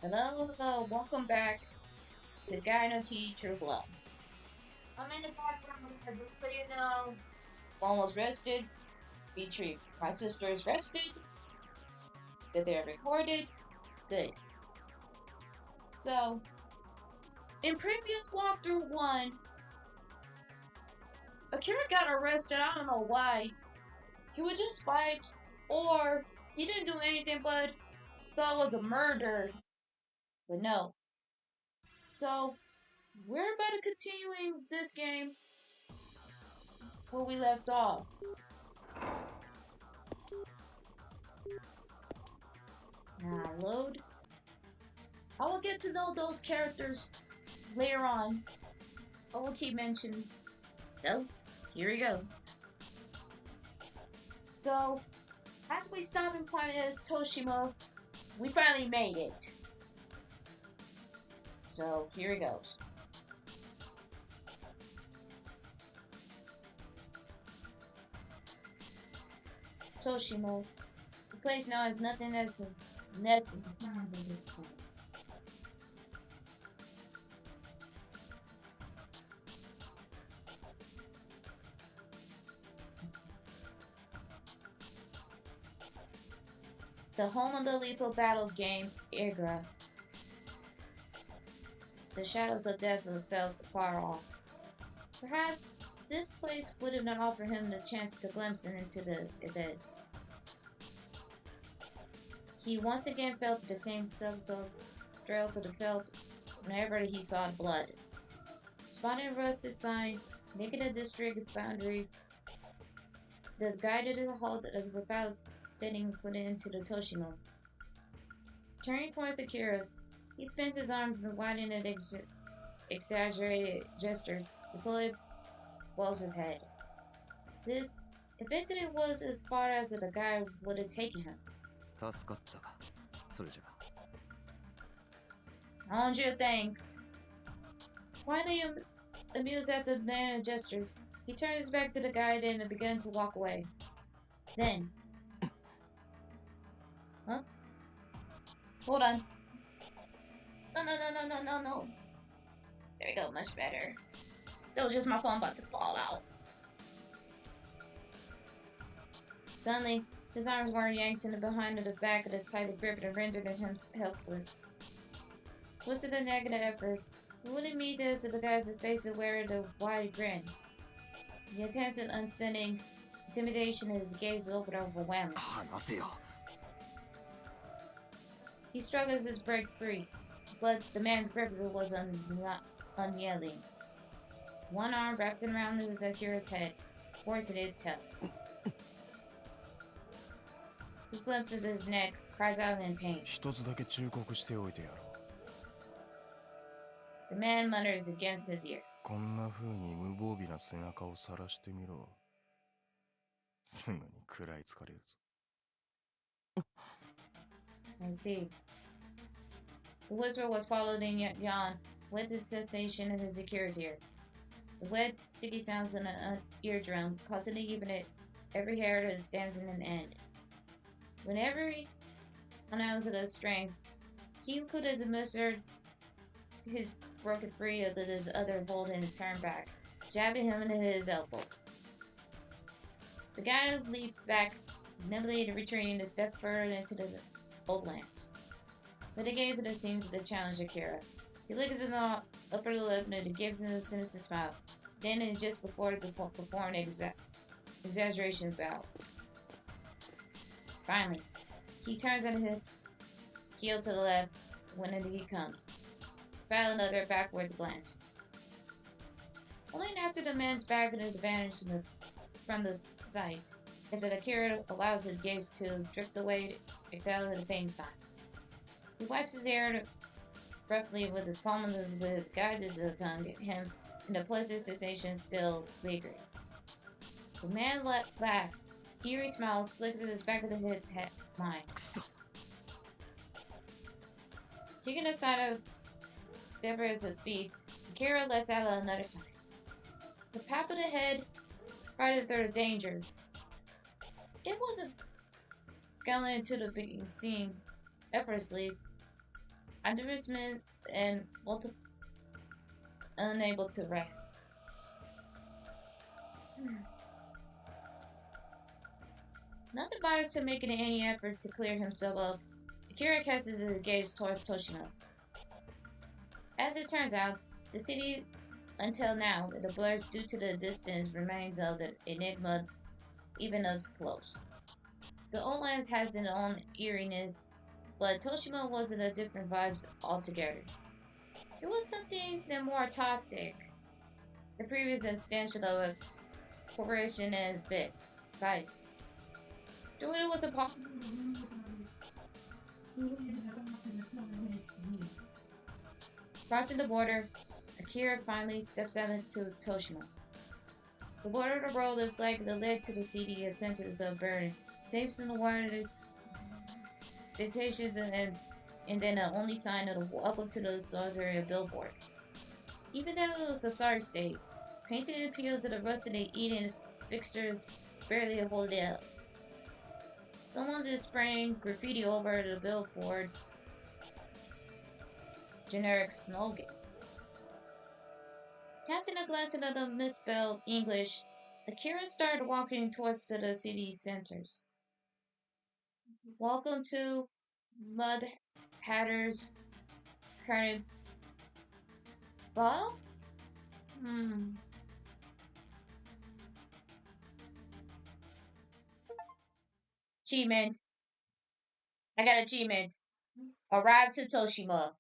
Hello, welcome back to Togainu True Love. I'm in the background because just so you know, one was rested, Beatrice. My sister is rested, good they are recorded, good. So, in previous walkthrough one, Akira got arrested, I don't know why. He was just fight, or he didn't do anything but thought was a murder. But no. So, we're about to continuing this game where we left off. Now load. I will get to know those characters later on. I will keep mentioning. So, here we go. So, as we stop in point is Toshima, we finally made it. So, here it goes. Toshima, the place now has nothing as a nest of defines at this point. The home of the lethal battle game, Igra. The shadows of death felt far off. Perhaps this place would have not offered him the chance to glimpse into the abyss. He once again felt the same subtle thrill that he felt whenever he saw blood. Spotting a rusted sign, making a district boundary, the guided a halt as without setting foot into the Toshimo. Turning towards Akira, he spins his arms and widening exaggerated gestures, and slowly bows his head. This eventually was as far as the guy would have taken him. 助かった。それじゃ。On you, thanks. Finally amused at the man's gestures, he turned his back to the guide and began to walk away. Then, huh? Hold on. No. There we go, much better. That was just my phone about to fall out. Suddenly, his arms were yanked in behind the back of the tighter grip and rendered him helpless. Twisted a negative effort, he wouldn't meet as the guy's face wear the wide grin. The intense and unsettling intimidation in his gaze opened overwhelming. He struggled to break free, but the man's grip was unyielding. One arm wrapped around Akira's head, forcing it tilt. His glimpse into his neck, cries out in pain. The man mutters against his ear. こんな風に無防備な背中を晒してみろ。すぐに食らいつかれるぞ。I see. The whisper was followed in yawn, with the cessation of his Akira's ear. The wet, sticky sounds in an eardrum, causing even every hair to stand in an end. Whenever he announced his strength, he could have mustered his broken free of his other hold and turned back, jabbing him into his elbow. The guy leaped back, nimbly retreating a step further into the old lands. With a gaze that seems to challenge Akira, he licks in the upper lip and gives him a sinister smile. Then, just before he performed an exaggeration bow. Finally, he turns on his heel to the left when he comes. Foul another backwards glance. Only after the man's back and advantage from the sight, if the Akira allows his gaze to drift away, exhale the faint sign. He wipes his hair roughly with his palm with his guides tongue, him in the pleasant sensation still lingering. The man laughs. Eerie smiles flicks at his back of his head mind. Kicking aside of Deborah's speed, Akira lets out another sign. The pap of the head frightened through the danger. It wasn't going into the being seen effortlessly. underestimated and unable to rest. Nothing bothers to making any effort to clear himself up. Akira casts his gaze towards Toshima. As it turns out, the city, until now, the blurs due to the distance remains of the enigma even up close. The old lands has its own eeriness, but Toshima was in a different vibes altogether. It was something that more artistic. The previous extension of a corporation and bit vice. Though it was impossible to rumors of it, he landed about to the club of his view. Crossing the border, Akira finally steps out into Toshima. The border of the road is like the led to the city centers of Burn. Saves in the wireless invitations and then the only sign of the welcome to the solitary billboard. Even though it was a sorry state, painted appeals of the rusted eating fixtures barely hold it up. Someone's is spraying graffiti over the billboards. Generic slogan. Casting a glance into the misspelled English, Akira started walking towards the city centers. Welcome to Mud Hatter's Carnival? Achievement. I got achievement. Arrive to Toshima.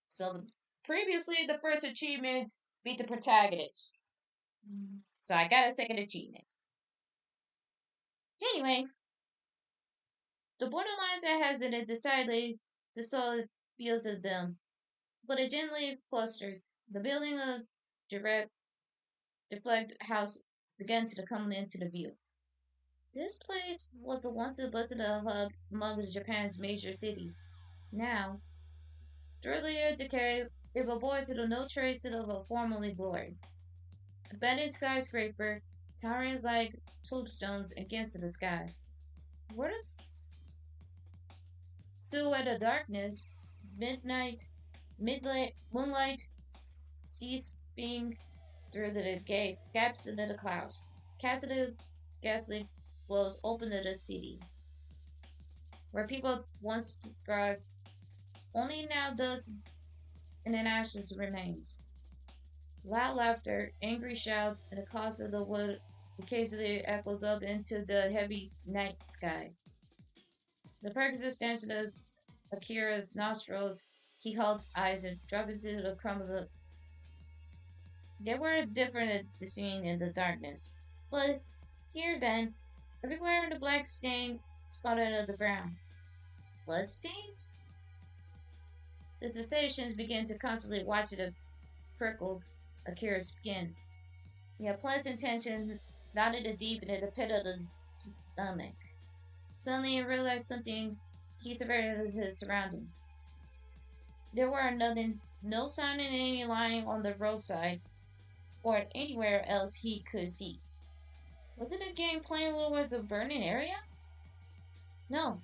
So previously, the first achievement beat the protagonist. So I got a second achievement. Anyway, the borderlines that has it decidedly the solid feels of them, but it gently clusters. The building of direct deflect house began to come into the view. This place was the once a bustling hub among Japan's major cities. Now, earlier decay, it avoids no trace of a formerly glory. Abandoned skyscraper, towering like tombstones against the sky. Where the silhouette of darkness, moonlight seeping through the gaps into the clouds. Castle ghastly flows open to the city, where people once thrived. Only now dust and an ashes remains. Loud laughter, angry shouts, and the cost of the wood occasionally echoes up into the heavy night sky. The percussive stench of Akira's nostrils, he held eyes and dropped into the crumbs of. Their words different at the scene in the darkness. But here then, everywhere in the black stain spotted on the ground. Bloodstains? The sensations began to constantly watch it prickled Akira's skins. He had pleasant tension knotted deep into the pit of his stomach. Suddenly he realized something. He surveyed his surroundings. There were no sign of any lying on the roadside or anywhere else he could see. Wasn't the game playing towards a burning area? No.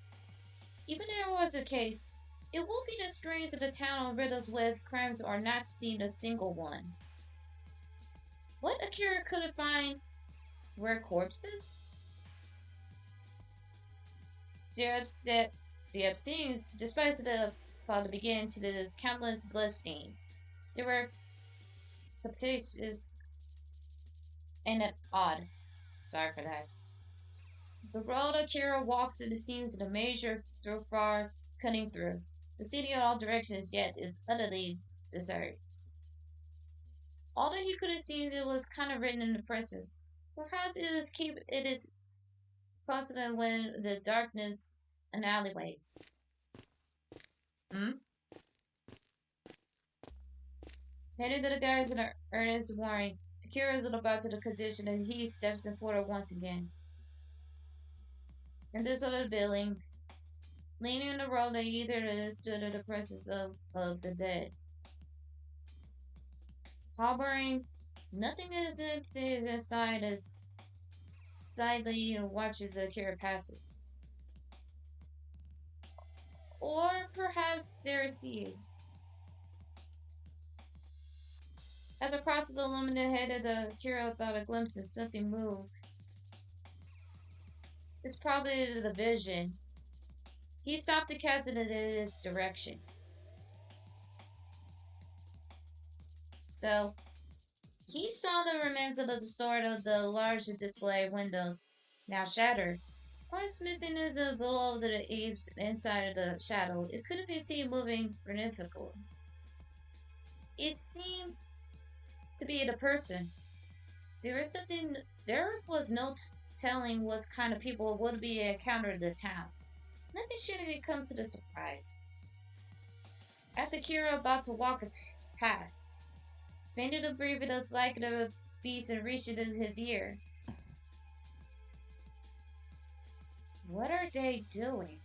Even if it was the case, it would be the streets of the town of riddles with crimes or not seen a single one. What Akira couldn't find were corpses? The obscene, despite the father began to the countless bloodstains. They were capricious and odd. Sorry for that. The road Akira walked to the seams of the major thoroughfare cutting through. The city in all directions yet is utterly deserted. All that he could have seen it was kind of written in the presses. Perhaps it is constant when the darkness and alleyways. Heading to the guys in an earnest warning, Akira is about to the condition that he steps in forward once again. And there's other buildings, leaning on the road that either stood in the presence of the dead. Harboring nothing is empty inside as silently watches Akira passes. Or perhaps they're seeing. As across the illuminated head of the hero thought a glimpse of something move. It's probably the vision. He stopped to cast it in this direction. So he saw the remains of the store of the large display windows, now shattered. Or smithing is below the apes inside of the shadow. It couldn't be seen moving magnificently. It seems to be the person. There is something. There was no telling what kind of people would be encountered in the town. Nothing should come to the surprise. As Akira about to walk past, fainted to breathe it was like the beast and reached into his ear. What are they doing?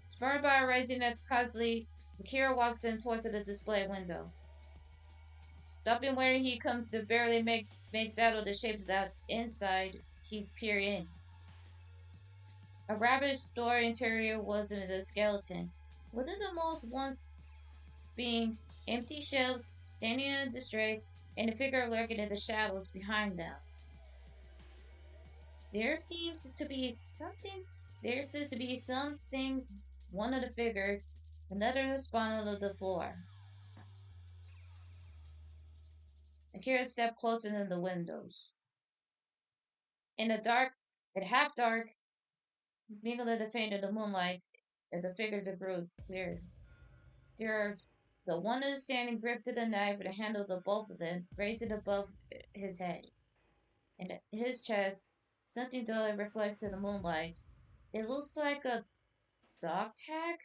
Spurred by a rising up cautiously, Akira walks in towards the display window. Stopping where he comes to barely makes out of the shapes that inside he peer in. A ravaged store interior was in the skeleton. Within the most once being empty shelves standing in a display and a figure lurking in the shadows behind them. There seems to be something. There seems to be something. One of the figure, another spawned on the floor. Akira stepped closer to the windows. In the dark, at half dark, mingled in the faint of the moonlight, and the figures grew clear. There's the one is standing gripped to the knife with the handle of both of them raised above his head. And his chest, something dully reflects in the moonlight. It looks like a dog tag.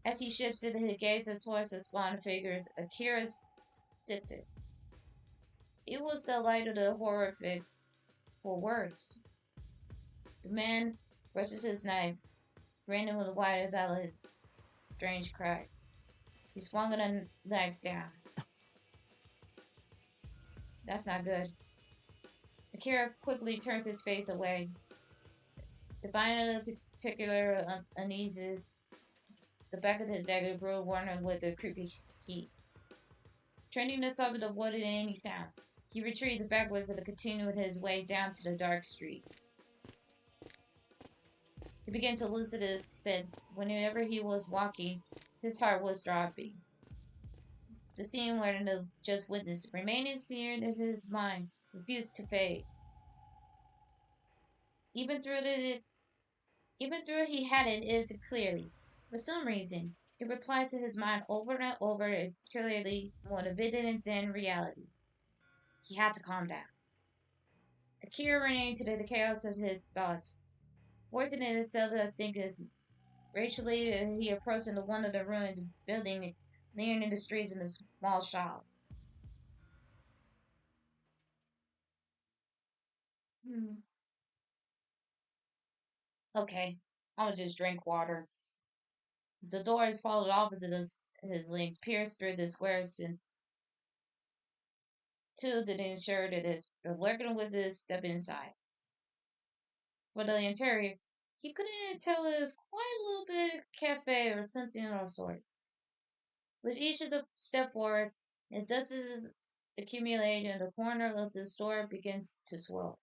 As he shifted his gaze towards the spawn figures, Akira stiffed it. It was the light of the horrific for words. The man brushes his knife, grinning with wide as out of his strange cry. He swung the knife down. That's not good. Akira quickly turns his face away. Divining the particular uneases, the back of his dagger grew warmer with the creepy heat. Training himself to avoid any sounds, he retreated backwards and continued his way down to the dark street. He began to lose his sense. Whenever he was walking, his heart was dropping. The scene where the just witnessed remained seared in his mind, refused to fade. Even through he had it is clearly. For some reason, it replies to his mind over and over, clearly more vivid than reality. He had to calm down. Akira ran into the chaos of his thoughts, forcing it himself to think as racially he approached into one of the ruined buildings leaning in the streets in a small shop. Hmm. Okay, I'll just drink water. The doors followed off into his legs, pierced through the squares and two didn't ensure that his lurking with his step inside. For the interior, he couldn't tell it was quite a little bit of cafe or something of the sort. With each of the step forward, the dust is accumulating and the corner of the store begins to swirl.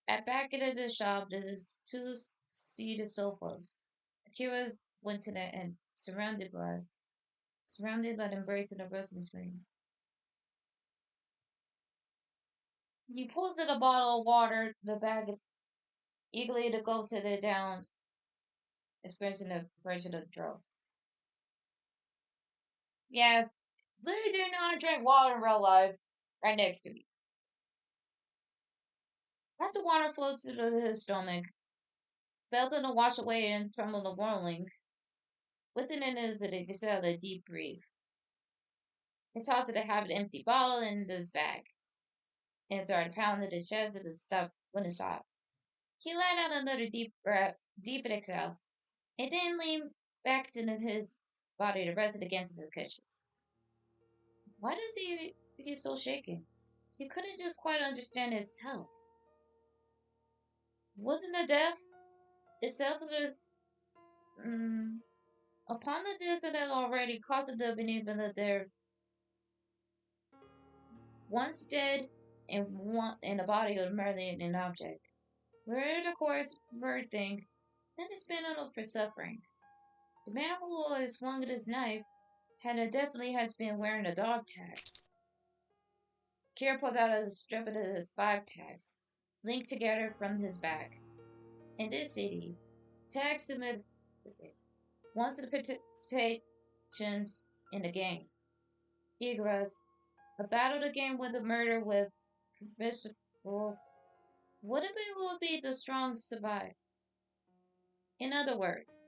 At back end of the shop, there's two seated sofas. Akira's went to that end, surrounded by the embrace of the wrestling screen. He pulls out a bottle of water, the bag eagerly to go to the down, expressing the pressure of the throat. Yeah, literally do not drink water in real life. Right next to me. As the water flows through his stomach, felt it to wash away and tremble the whirling. Within it is an exhale a deep breath. He tosses it to have an empty bottle into his bag. And it started pounding his chest to stop when it stopped. He let out another deep breath, deep exhale, and then leaned back into his body to rest it against the cushions. Why does he so shaken? He couldn't just quite understand himself. Wasn't the death itself the upon the desert that already caused the beneath of their once dead and one in the body of merely an object. Where the course bird thing, then to spin on for suffering. The man who always swung at his knife definitely has been wearing a dog tag. Kira pulled out a strip of his 5 tags, linked together from his bag. In this city, tags submit once the participations in the game. Igra, a battle the game with a murder with permissible. What if it will be the strong survive? In other words,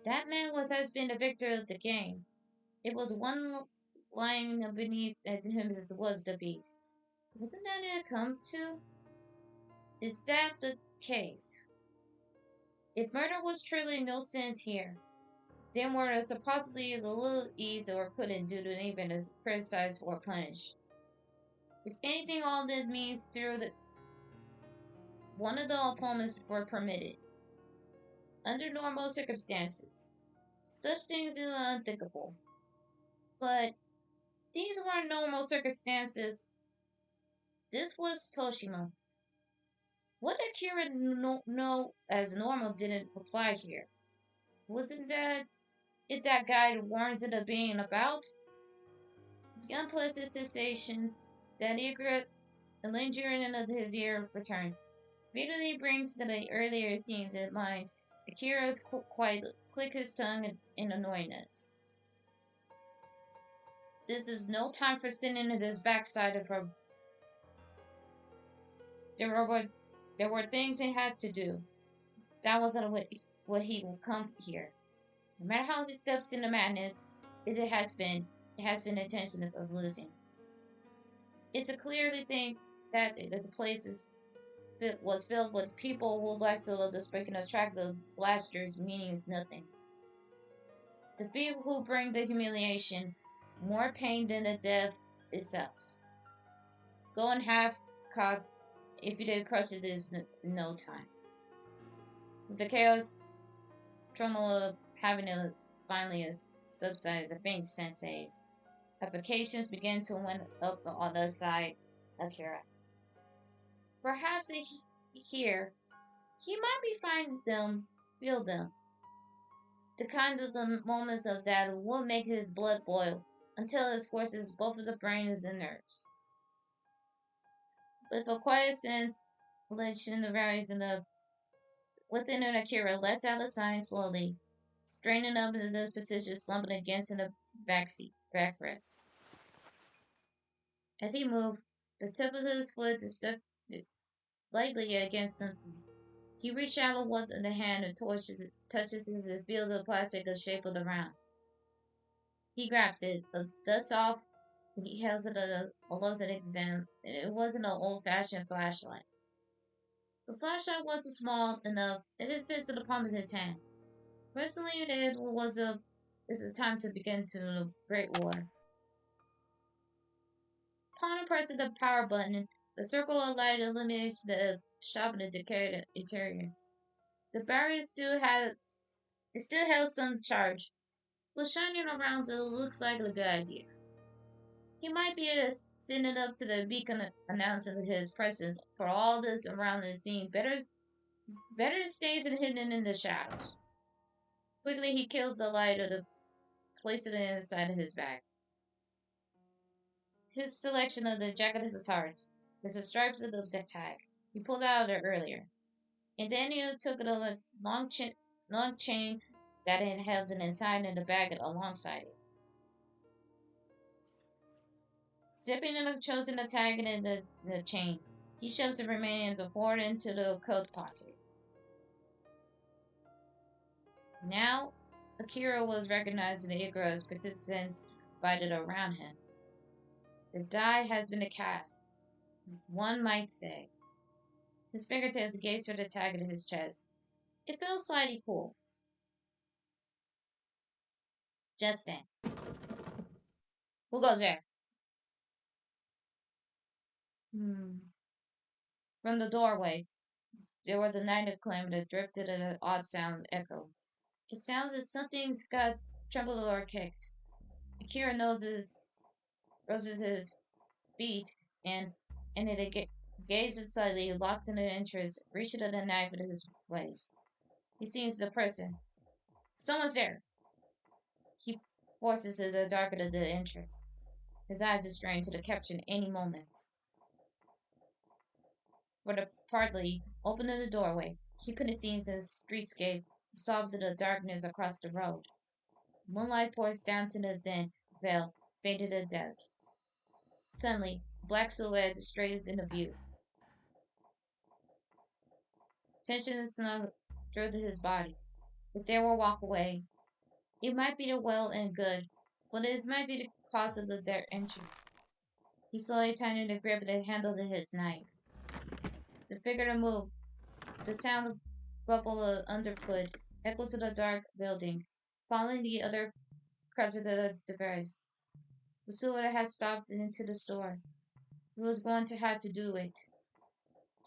that man has been the victor of the game. It was one lying beneath him as was defeat. Wasn't that it come to? Is that the case? If murder was truly no sins here, then were supposedly the little ease or couldn't do to even as criticized or punished. If anything, all this means through the one of the opponents were permitted under normal circumstances. Such things are unthinkable. But these weren't normal circumstances. This was Toshima. What Akira know as normal didn't apply here. Wasn't that if that guide warns it of being about? The unpleasant sensations that Akira the lingering of his ear returns. Immediately brings to the earlier scenes in mind. Akira's quite click his tongue in annoyingness. This is no time for sitting at his backside of her. There were things he had to do. That wasn't what he will come here. No matter how he steps into madness, it has been the intention of losing. It's a clearly thing that the place was filled with people whose lives were just breaking a track of blasters meaning nothing. The people who bring the humiliation, more pain than the death itself. Going half cocked if you did crush it is no time. With the chaos tremolo having a finally subsides, the faint sensays. Applications begin to went up the other side. Akira. Perhaps here he might be find them, feel them. The kinds of the moments of that will make his blood boil until it scorches both of the brains and nerves. With a quiet sense, lynch in the varies in the within an Akira lets out a sigh slowly, straining up into the position, slumping against in the backrest. As he moved, the tip of his foot is stuck lightly against something. He reached out with the hand and touches his feel the plastic of shape of the round. He grabs it, dusts off, he holds it a loves it exam. It wasn't an old-fashioned flashlight. The flashlight was small enough that it fits in the palm of his hand. Personally, it was a this is time to begin to the Great War. Upon pressing the power button, the circle of light illuminates the shop in the decayed interior. The barrier still has some charge, but shining around it looks like a good idea. He might be able to send it up to the beacon announcing his presence for all this around the scene. Better stays hidden in the shadows. Quickly he kills the light of the place it inside of his bag. His selection of the jacket of his hearts is the stripes of the tag. He pulled out of it earlier. And then he took a long chain that it has an inside in the bag alongside it. Zipping and chosen the tag and the chain, he shoves the remaining forward into the coat pocket. Now, Akira was recognizing the Ikra as participants divided around him. The die has been cast, one might say. His fingertips gaze for the tag at his chest. It feels slightly cool. Just then. Who goes there? From the doorway. there was a night acclaim that drifted an odd sound echo. It sounds as something's got trembled or kicked. Akira roses his feet and it gazes slightly, locked in an interest, reaching to the knife at his waist. He sees the person. Someone's there. He forces the dark of the interest. His eyes are strained to the caption any moment. For the partly opened in the doorway, he could have seen the streetscape solved in the darkness across the road. Moonlight pours down to the thin veil, faded to death. Suddenly, the black silhouette straightened into view. Tension and snug drove to his body. If they will walk away, it might be the well and good, but it might be the cause of their entry. He slowly tightened the grip of the handle of his knife. The figure moved. The sound of rubble underfoot echoes to the dark building, following the other crutch of the device. The silhouette had stopped into the store. He was going to have to do it.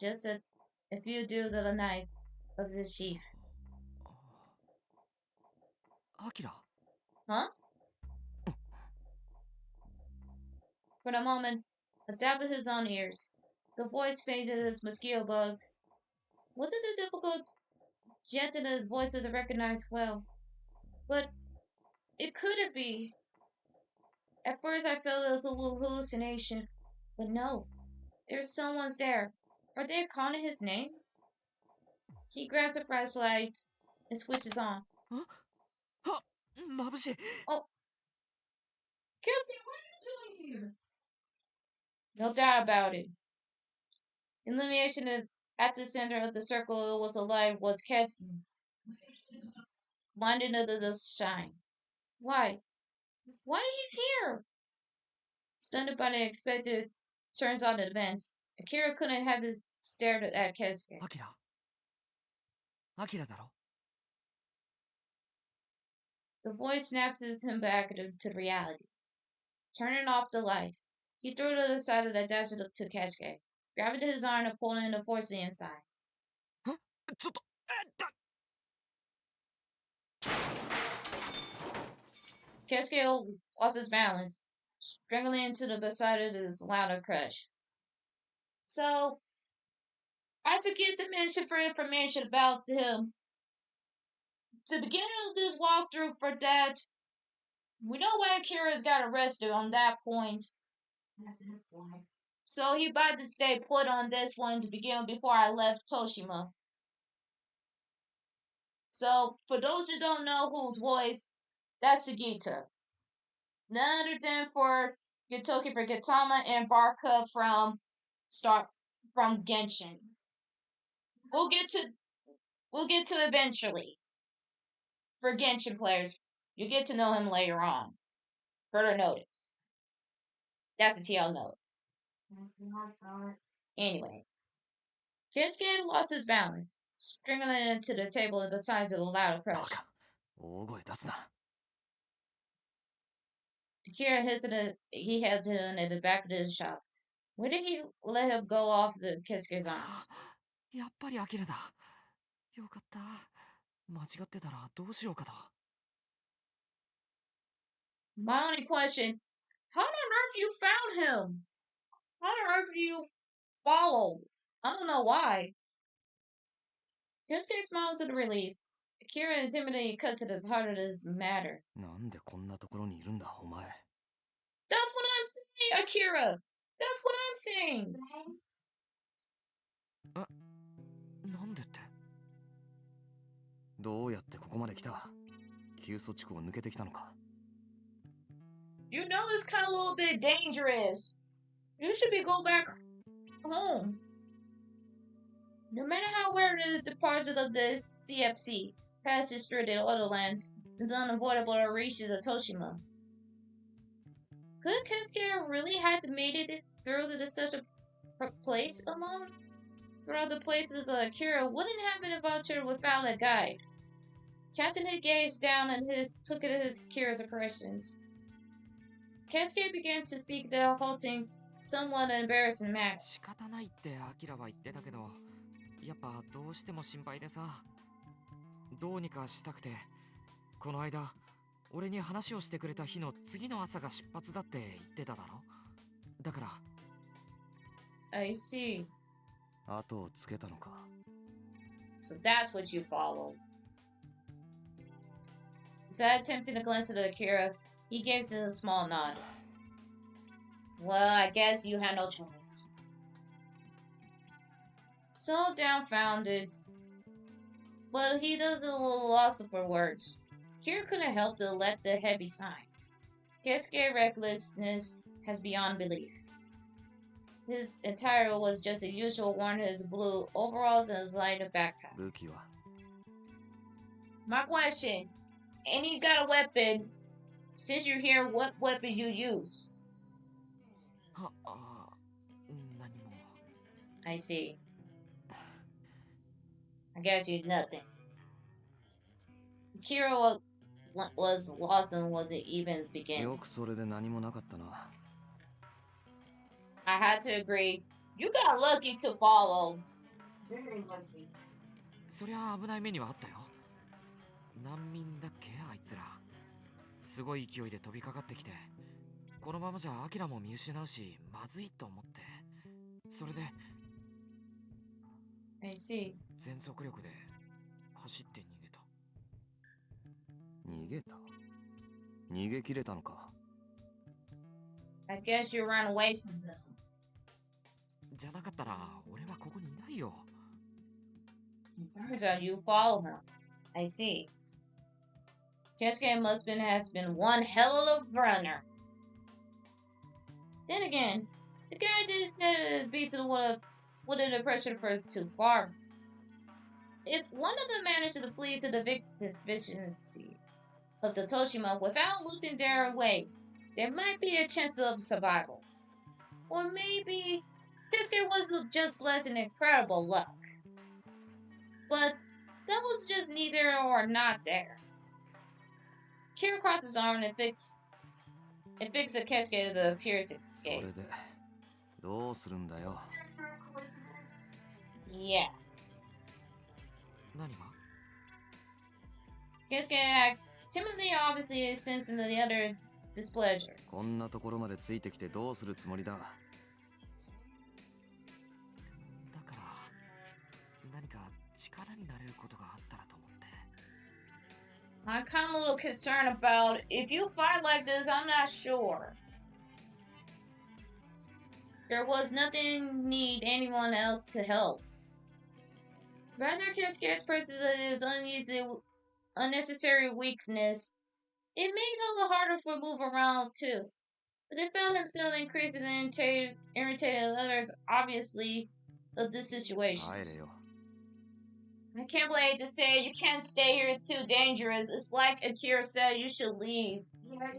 Just a few do to the knife of the sheath. Akira. Huh? For a moment, a dab of his own ears. The voice faded as mosquito bugs. Wasn't it difficult yet in his voice to recognize well? But it couldn't be. At first I felt it was a little hallucination. But no, there's someone's there. Are they calling his name? He grabs a flashlight and switches on. Huh? Ha! Mabushi! Oh, Keisuke, what are you doing here? No doubt about it. Illumination at the center of the circle was alive was Keisuke, blinded under the shine. Why? Why he's here? Stunned by the unexpected turns on the events, Akira couldn't have stared at Keisuke. Akira. Akira だろ? The voice snaps him back to reality. Turning off the light, he threw it to the side of the dash to Keisuke, grabbing his arm and pulling the force inside. Huh? ちょっと、Keisuke lost his balance, struggling into the beside of his louder crush. So, I forget to mention for information about him. To begin with this walkthrough for that, we know why Akira's got arrested on that point. At this point. So he about to stay put on this one to begin with before I left Toshima. So, for those who don't know whose voice, that's Sugita. None other than for Gitoki for Gitama and Varka from Genshin. We'll get to eventually. For Genshin players, you get to know him later on. Further notice. That's a TL note. Anyway, Keisuke lost his balance, strangling into the table beside the loud crush. 大声出すな。Akira he held him at the back of the shop. Where did he let him go off the Keisuke's arms? やっぱりアキラだ。よかった。間違ってたらどうしようかと。My only question, how on earth you found him? How on earth you follow? I don't know why. Keisuke smiles at relief. Akira intimidated cuts at his heart of this matter. なんでこんなところにいるんだ、お前。That's what I'm saying, Akira! That's what I'm saying! なんでって。どうやってここまで来た？急措地区を抜けてきたのか。You know it's kind of a little bit dangerous. You should be going back home. No matter how rare the departure of the CFC passes through the Autolands, it's unavoidable to reach the Toshima. Could Keisuke really have made it through to such a place alone? Throughout the places Akira wouldn't have been adventure without a guide. Casting his gaze down and took it as Akira's questions. Keisuke began to speak the halting, somewhat embarrassing manner. 仕方ないってアキラは言ってたけど、やっぱどうしても心配でさ。どうにかしたくて、この間俺に話をしてくれた日の次の朝が出発だって言ってただろ。だから。 I see. 後をつけたのか。 So that's what you followed. Without attempting to glance at Akira, he gives it a small nod. Well, I guess you had no choice. So dumbfounded, but he does a little lost for words. Kira couldn't help to let the heavy sigh. Keisuke's recklessness has beyond belief. His attire was just the usual, worn his blue overalls and his light backpack. 武器は My question, and you got a weapon. Since you're here, what weapons you use? はあ、何も。 I see. I guess you nothing. Kira was lost and wasn't even beginning. よくそれで何もなかったな。 I had to agree. You got lucky to follow. Very lucky. そりゃ危ない目にはあったよ。難民だっけあいつら。すごい勢いで飛びかかってきて、このままじゃアキラも見失うしまずいと思って、それで I see. 全速力で走って逃げた。逃げた？逃げ切れたのか？ I guess you ran away from them. じゃなかったら俺はここにいないよ。 It turns out you follow him. I see. Keisuke has been one hell of a runner. Then again, the guy didn't set his beast with an impression for too far. If one of them managed to flee to the vicinity of the Toshima without losing their way, there might be a chance of survival. Or maybe Keisuke was just blessed in incredible luck. But that was just neither or not there. Kira crossed his arm and fixed the Keisuke as a piercing それ gaze. でどうするんだよ。 Yeah. 何が？ Keisuke acts timidly, obviously sensing the other displeasure. こんなところまでついてきてどうするつもりだ。だから何か力になれることがあったらと思って。 I'm kind of a little concerned about if you fight like this. I'm not sure. There was nothing need anyone else to help. Rather, Keisuke's presence is unnecessary weakness. It made it a little harder for move around too. But they found themselves increasingly irritated others, obviously, of this situation. 帰れよ。 I can't believe to say you can't stay here. It's too dangerous. It's like Akira said, you should leave. Yeah,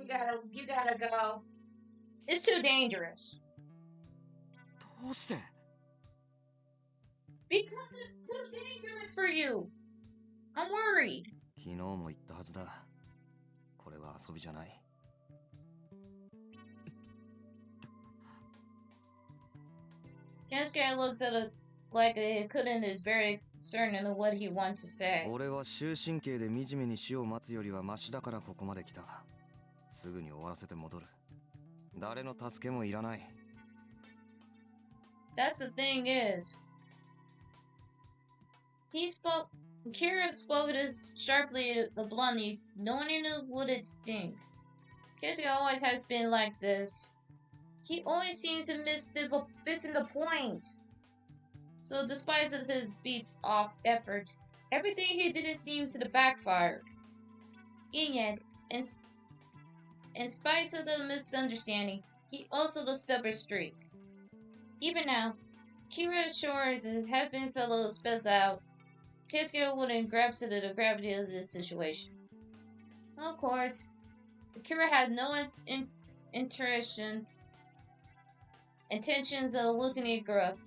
you gotta go. It's too dangerous. どうして？ Because it's too dangerous for you. I'm worried. 昨日も言ったはずだ。これは遊びじゃない。 Keisuke looks at it like it couldn't is very certain of what he wants to say. 俺は終身刑で惨めに死を待つよりはマシだからここまで来た。すぐに終わらせて戻る。誰の助けもいらない。 That's the thing is, Kira spoke this sharply, bluntly, knowing it would sting. Keisuke always has been like this. He always seems to missing the point. So despite of his beats off effort, everything he did seems to backfire. And yet, in spite of the misunderstanding, he also the stubborn streak. Even now, Kira assures his have-been fellow spells out. Keisuke wouldn't grasp the gravity of this situation. Of course, Kira had no intentions of losing Ikura,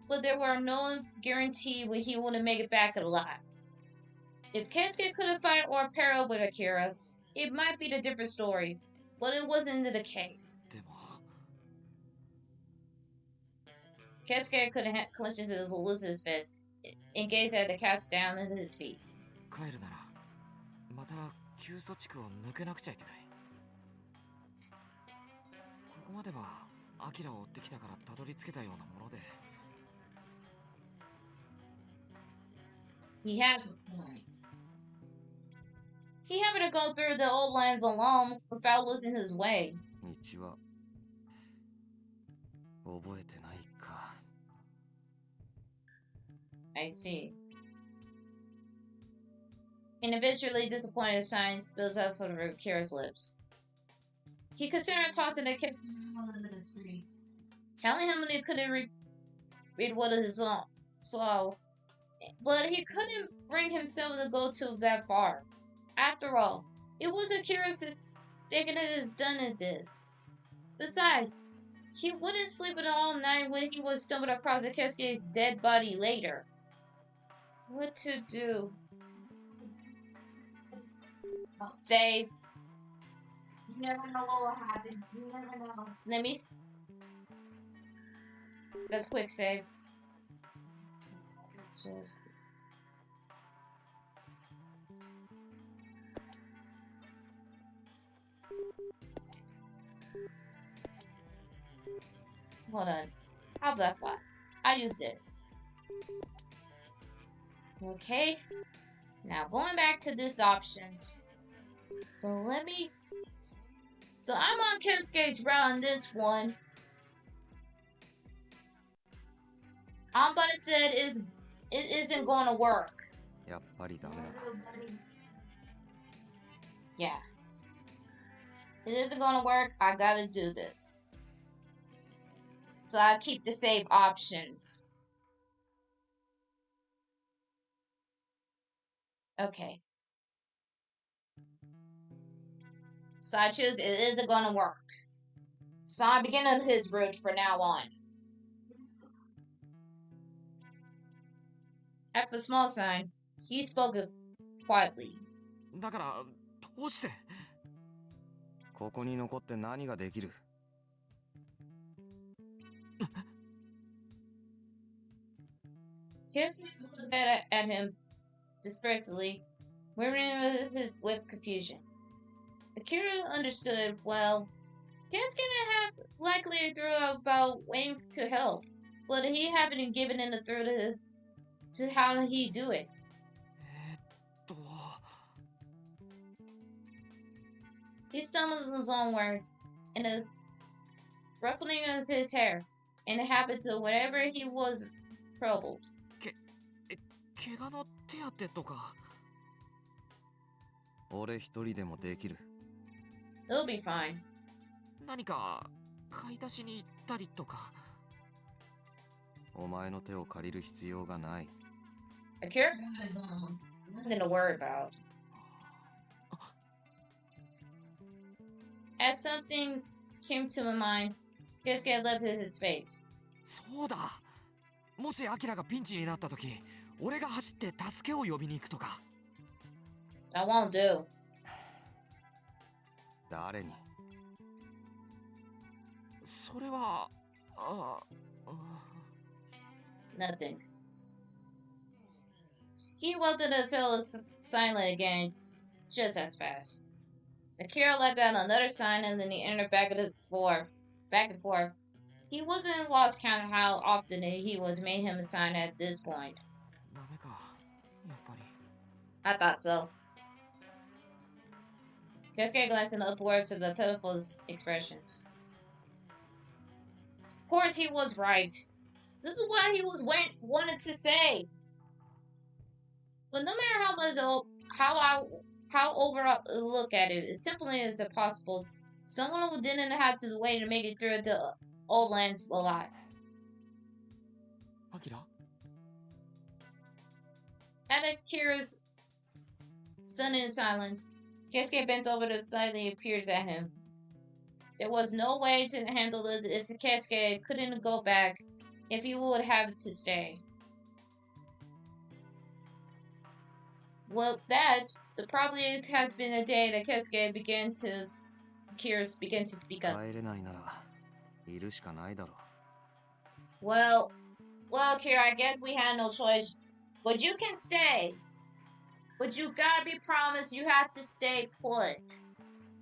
but there were no guarantee when he wouldn't make it back alive. If Keisuke couldn't fight or pair up with Akira, it might be a different story, but it wasn't the case. でも Keisuke couldn't clench his lose his fist. and gazed at the castle down at his feet. 帰るならまた急措地区を抜けなくちゃいけない。ここまではアキラを追ってきたからたどり着けたようなもので。 He has a point. He happened to go through the old lands alone without losing his way. 道は覚えてないか。 I see. An eventually disappointed sign spills out from Kira's lips. He considered tossing the kiss into the streets, telling him he couldn't read what his saw, but he couldn't bring himself to go too that far. After all, it wasn't Kira's thinking it is done at this. Besides, he wouldn't sleep all night when he was stumbled across Keisuke's dead body later. What to do? Save. You never know what will happen. You never know. Let me. Let's quick save. Just. Hold on. I'll left one. I'll use this. Okay. Now going back to these options. So let me. So I'm on Keisuke's route on this one. Ambata said it isn't going to work. やっぱりダメだ。 Yeah. It isn't going to work. I gotta do this. So I keep the save options. Okay. So I choose it isn't going to work. So I begin on his route from now on. At the small sign, he spoke quietly. だからどうして。ここに残って何ができる。 Keisuke looked at him dispersely, murmuring with confusion. Akira understood well. Keisuke didn't have likely through about waiting to help, but he hadn't given in the through to how he do it. He stumbles his own words, and the ruffling of his hair, and the habits of whatever he was troubled. 怪我の手当てとか。俺一人でもできる。 It'll be fine. 何か買い出しに行ったりとか。お前の手を借りる必要がない。 Akira got his own. Nothing to worry about. As some things came to my mind, Keisuke lifted his face. そうだ。もしアキラがピンチになった時、俺が走って助けを呼びに行くとか。That won't do. 誰に。それは。Nothing. He wilted and fell silent again, just as fast. Akira let down another sign and then he entered back and forth. He wasn't lost count of how often he was made him a sign at this point. ダメか、やっぱり。I thought so. Keisuke glanced upwards to the pitiful expressions. Of course, he was right. This is what he was wanted to say. But no matter how much how overlook at it, as simply as possible, someone who didn't have to wait to make it through the old lands alive. アキラ？ At Akira's sudden silence, Keisuke bent over to slightly peers at him. There was no way to handle it if Keisuke couldn't go back, if he would have to stay. Well, that probably has been a day that Keisuke began to speak up. 帰れないならいるしかないだろう。 Well, Kira, I guess we had no choice. But you can stay. But you gotta be promised you have to stay put.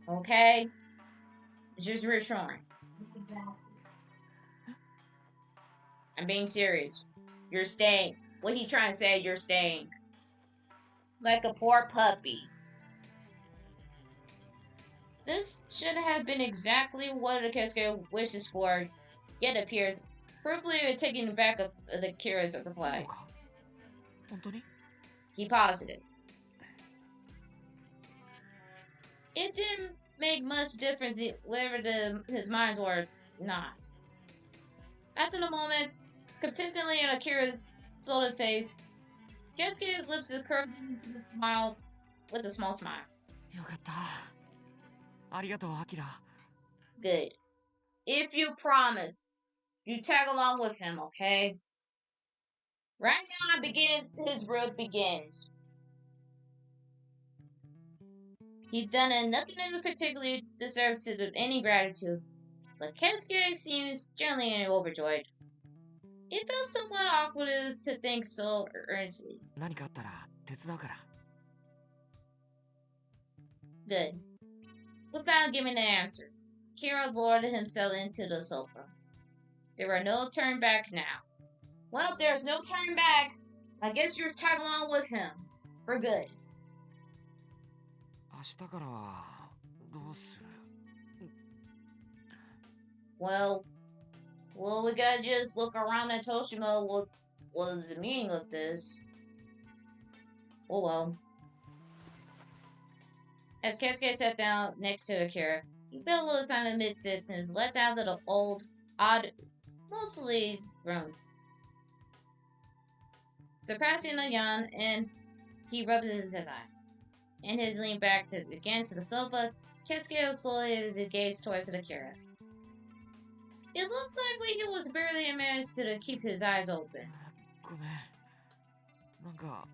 Okay? Just reassuring. I'm being serious. You're staying. What he's trying to say, you're staying. Like a poor puppy. This should have been exactly what the Keisuke wishes for, yet appears prooffully taking back of the Kira's いいの reply. か本当に He posited. It didn't make much difference whether his minds were not. After the moment, contentedly in Akira's solid face, Keisuke's lips curved into the smile with a small smile. よかったありがとうアキラ Good. If you promise, you tag along with him, okay? Right now, his road begins. He's done nothing in particular deserves any gratitude, but Keisuke seems genuinely overjoyed. It felt somewhat awkward to think so earnestly. 何かあったら手伝うから Good. Without giving the answers, Kira lowered himself into the sofa. There were no turn back now. Well, there's no turn back. I guess you're tagging along with him. For good. 明日からはどうする Well, we gotta just look around at Toshima. What was the meaning of this? Oh well. As Keisuke sat down next to Akira, he felt a little sign of mid-sentence, let out the old, odd, mostly groan. Surpassing a yawn, and he rubbed his eye. And his leaned back against the sofa, Keisuke slowly gazed towards Akira. It looks like he was barely managed to keep his eyes open. ごめんなんか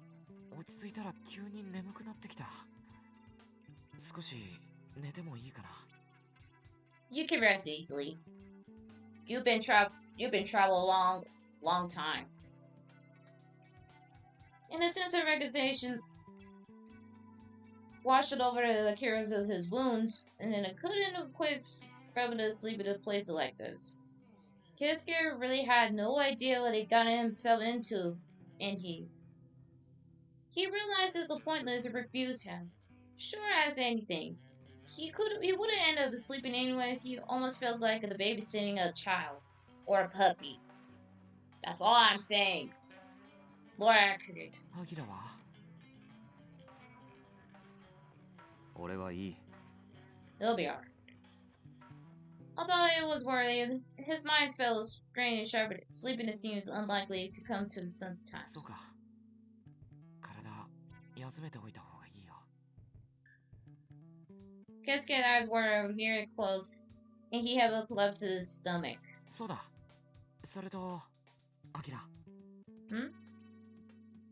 落ち着いたら急に眠くなってきた少し寝てもいいかな You can rest easily. You've been travel a long time. In a sense of recognition, washed over the cures of his wounds, and then a quick scrub to sleep in a place like this. Keisuke really had no idea what he got himself into, and he realized it's pointless to refuse him. Sure as anything. He wouldn't end up sleeping anyways. He almost feels like the babysitting a child or a puppy. That's all I'm saying. More accurate. アキラは 俺はいい He'll be alright. Although it was worrying, his mind felt strained and sharp. Sleepiness seems unlikely to come to sometimes. そうか体休めておいた方がいいよ Keisuke's eyes were nearly closed, and he had a collapse to his stomach. そうだそれとアキラ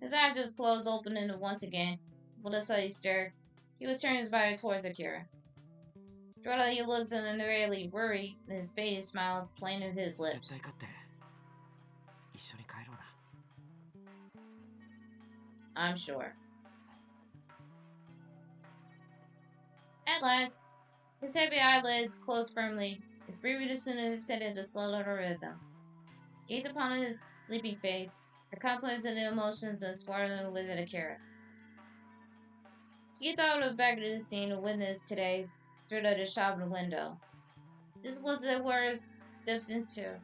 His eyes just closed open and once again, with a sudden stare, he was turning his body towards Akira. Jordan, he looks unreally worried, and his faded smile playing in his 絶 lips. 対勝って一緒に帰ろうな I'm sure. At last, his heavy eyelids closed firmly, his breathing as soon as set into slow rhythm. Gaze upon his sleeping face, the complex of the emotions and swirling within Akira. He thought of back to the scene witnessed today through the shop window. This was the worst dips into.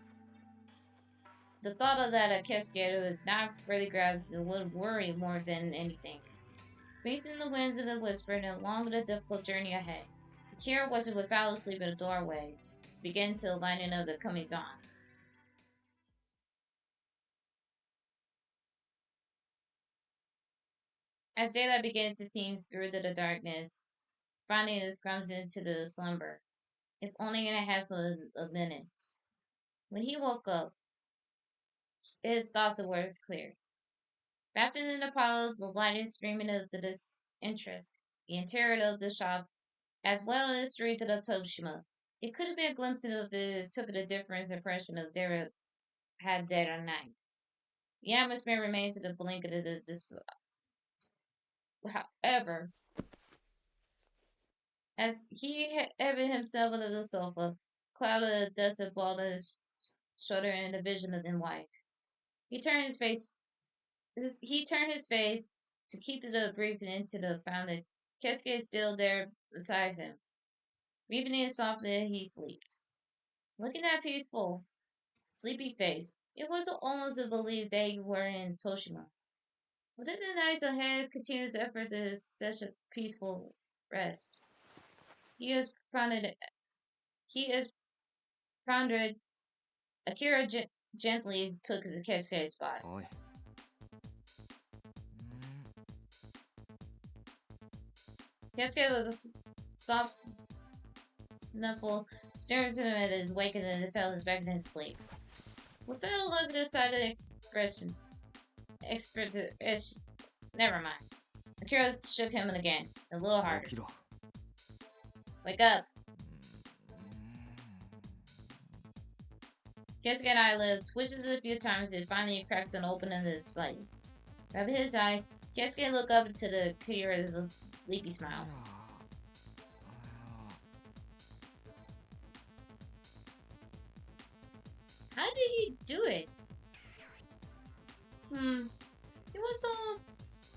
The thought of that Keisuke was not really grabs and would worry more than anything. Facing the winds of the whisper and along the difficult journey ahead, Akira was without sleep in the doorway, began to lighten up the coming dawn. As daylight began to seem through the darkness, finding his crumbs into the slumber, if only in a handful of minutes. When he woke up, his thoughts were clear. Wrapped in the piles of lighted screaming of the disinterest, the interior of the shop, as well as the streets of the Toshima, it could have been a glimpse of this took a different impression of their had that night. The atmosphere remains in the blink of this. However, as he heaved himself onto the sofa, a cloud of dust balled on his shoulder and a vision of them white. He turned his face. He turned his face to keep the breathing into the found that Keisuke is still there beside him. Breathing in softly, he slept. Looking at that peaceful, sleepy face, it was almost a belief they were in Toshima. Within the nights ahead, continuous effort to such a peaceful rest. He has pondered. He has pondered. Akira gently took his Keisuke's spot. おい Keisuke was a soft snuffle, staring at him at his wake and then fell his back in his sleep. Without a look at his side of the expression, never mind. Akira shook him again, a little harder. 起きろ Wake up. Keisuke and eyelid twitches a few times and finally cracks an open in his sight. Grabbing his eye, Keisuke looked up into the Akira's sleepy smile. How did he do it?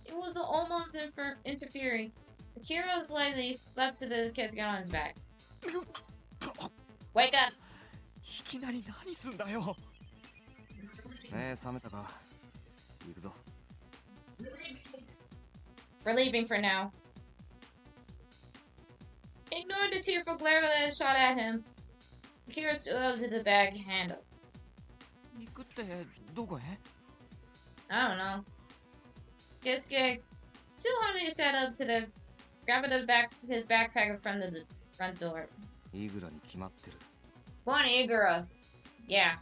It was almost interfering. Akira slightly slapped to the Keisuke on his back. Wake up! いきなり何すんだよ。目覚めたか行くぞ We're leaving for now. Ignore the tearful glare that shot at him. Akira stood up to the bag handle. 行くってどこへ？ I don't know. Keisuke still hardly sat up to the grabbing his backpack in front of the front door. イグラに決まってる Going to Igura. Yeah.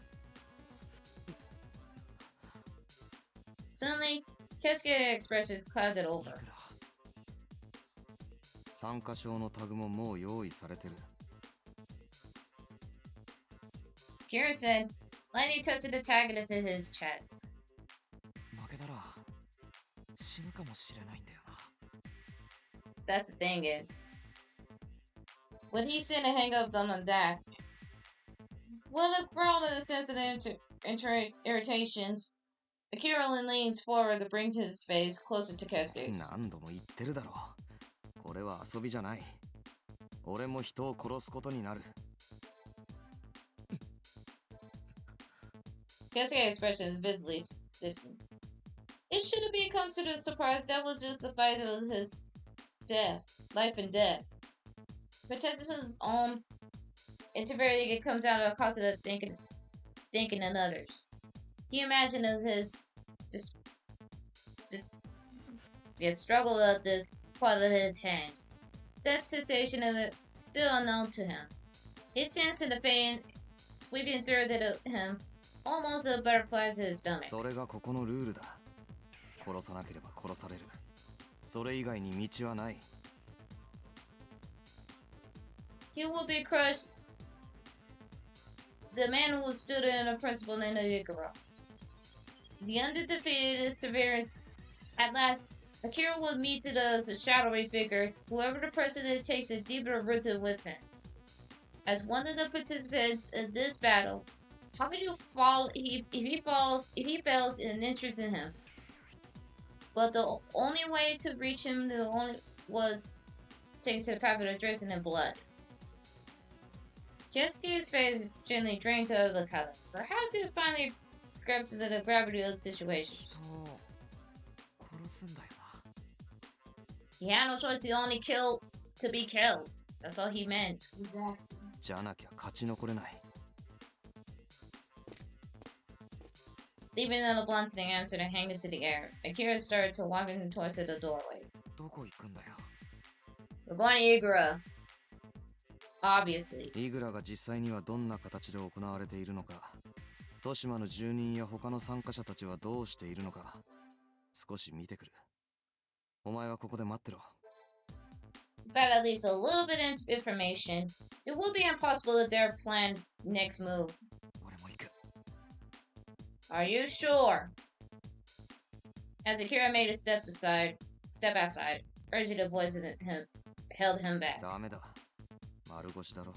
Suddenly, Keisuke's expressions clouded over. 参加証のタグももう用意されてる Kira said, lightly touching the tag into his chest. 負けたら死ぬかもしれないんだよな。 That's the thing is, when he said to hang up on the deck, with a growl of the sensitive irritations, Akira leans forward to bring his face closer to Keisuke's. 何度も言ってるだろうこれは遊びじゃない俺も人を殺すことになる Keisuke's expression is visibly stiffened. It should have become to the surprise that was just a fight of his life and death. Protecting his own integrity, it comes out of the cost of thinking in others. He imagined as his struggle of this part of his hands. That sensation of it still unknown to him. His sense of the pain sweeping through him, almost a butterflies in his stomach. それがここのルールだ殺さなければ殺されるそれ以外に道はない He will be crushed. The man who stood in a principle named Iguro. The undefeated severance. At last, Akira will meet to those shadowy figures, whoever the person that takes a deeper rooted with him. As one of the participants in this battle, how can you fall if he fails in interest in him? But the only way to reach him was taken to the path of dressing in blood. Keisuke's face gently drained to the color. Perhaps he finally grabs into the gravity of the situation. 人を殺すんだよな。 He had no choice to only kill to be killed. That's all he meant. Exactly. じゃなきゃ勝ち残れない Leaving the blunting answer to hang into the air, Akira started to walk towards the doorway. どこ行くんだよ。 We're going to Igura. Obviously. イグラが実際にはどんな形で行われているのか豊島の住人や他の参加者たちはどうしているのか少し見てくるお前はここで待ってろ Without at least a little bit of information, it will be impossible that their planned next move. 俺も行く。 Are you sure? As Akira made a step outside, urgent voice held him back. ダメだ。丸腰だろ。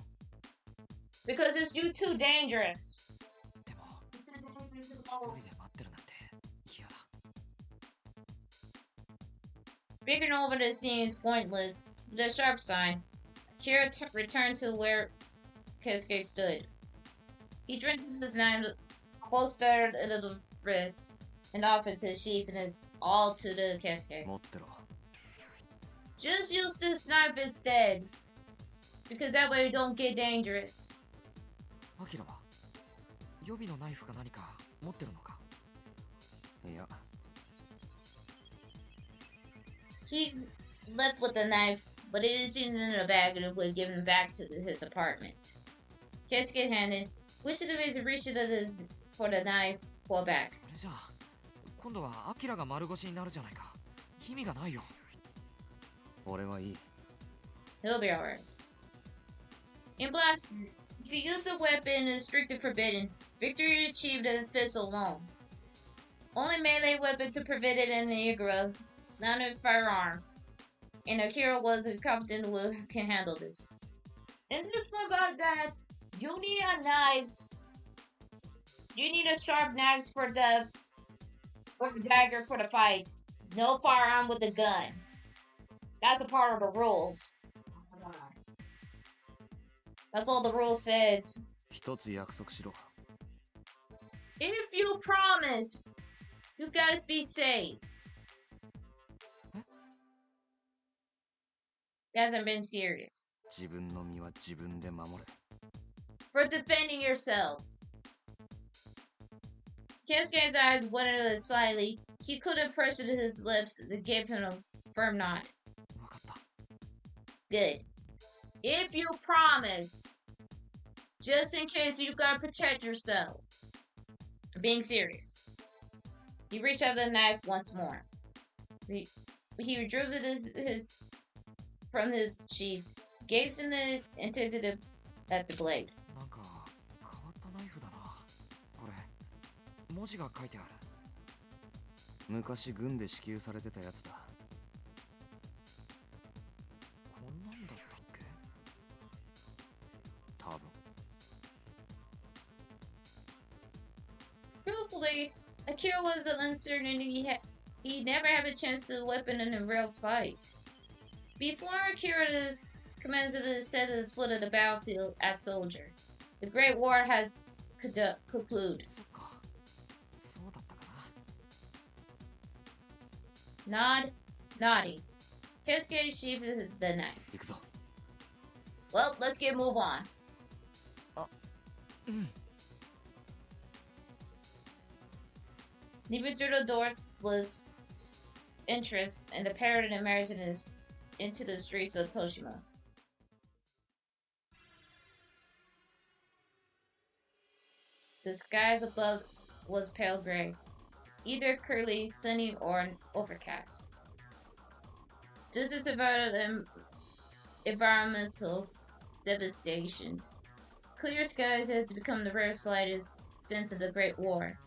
Because it's you too dangerous. でも一人で待ってるなんて嫌だ。 Figuring over the scene is pointless. With a sharp sign, Akira returned to where Keisuke stood. He dresses his knife holstered at the wrist and offered to sheath in his all to the Keisuke. 持ってろ。 Just use this knife instead. Because that way we don't get dangerous. アキラは予備のナイフか何か持ってるのか？ いや。 He left with the knife, but it is in a bag and would give him back to his apartment. Keisuke handed, wished to his reach for the knife, pull back. それじゃあ今度はアキラが丸腰になるじゃないか。意味がないよ。俺はいい。 He'll be alright. In Blast, if you use a weapon is strictly forbidden. Victory achieved in fists alone. Only melee weapon to prevent it in the Igura, not a firearm. And Akira was confident who can handle this. And just about that, you need a knives. You need a sharp knives for the or dagger for the fight. No firearm with a gun. That's a part of the rules. That's all the rule says. 一つ約束しろ。 If you promise, you gotta be safe. It hasn't been serious. 自分の身は自分で守れ。 For defending yourself. Keisuke's eyes widened slightly. He could have pressured his lips that gave him a firm nod. わかった。 Good. If you promise, just in case you gotta protect yourself. Being serious. He reached out the knife once more. He withdrew his from his sheath, gave him the intensity at the blade. なんか変わったナイフだな。これ文字が書いてある。昔軍で支給されてたやつだ。こんなんだったっけ？多分。 Truthfully, Akira was uncertain he never had a chance to weapon in a real fight. Before Akira's commenced to set his foot at the battlefield as soldier, the Great War has concluded. そっか。そうだったかな。 Nod, nodding. Keisuke sheathed the knife. 行くぞ。 Well, let's get move on. うん。 Leaving through the doors was interest and the parrot emerged into the streets of Toshima. The skies above was pale gray, either clearly sunny or overcast. Just as environmental devastations, clear skies has become the rare slightest since the Great War.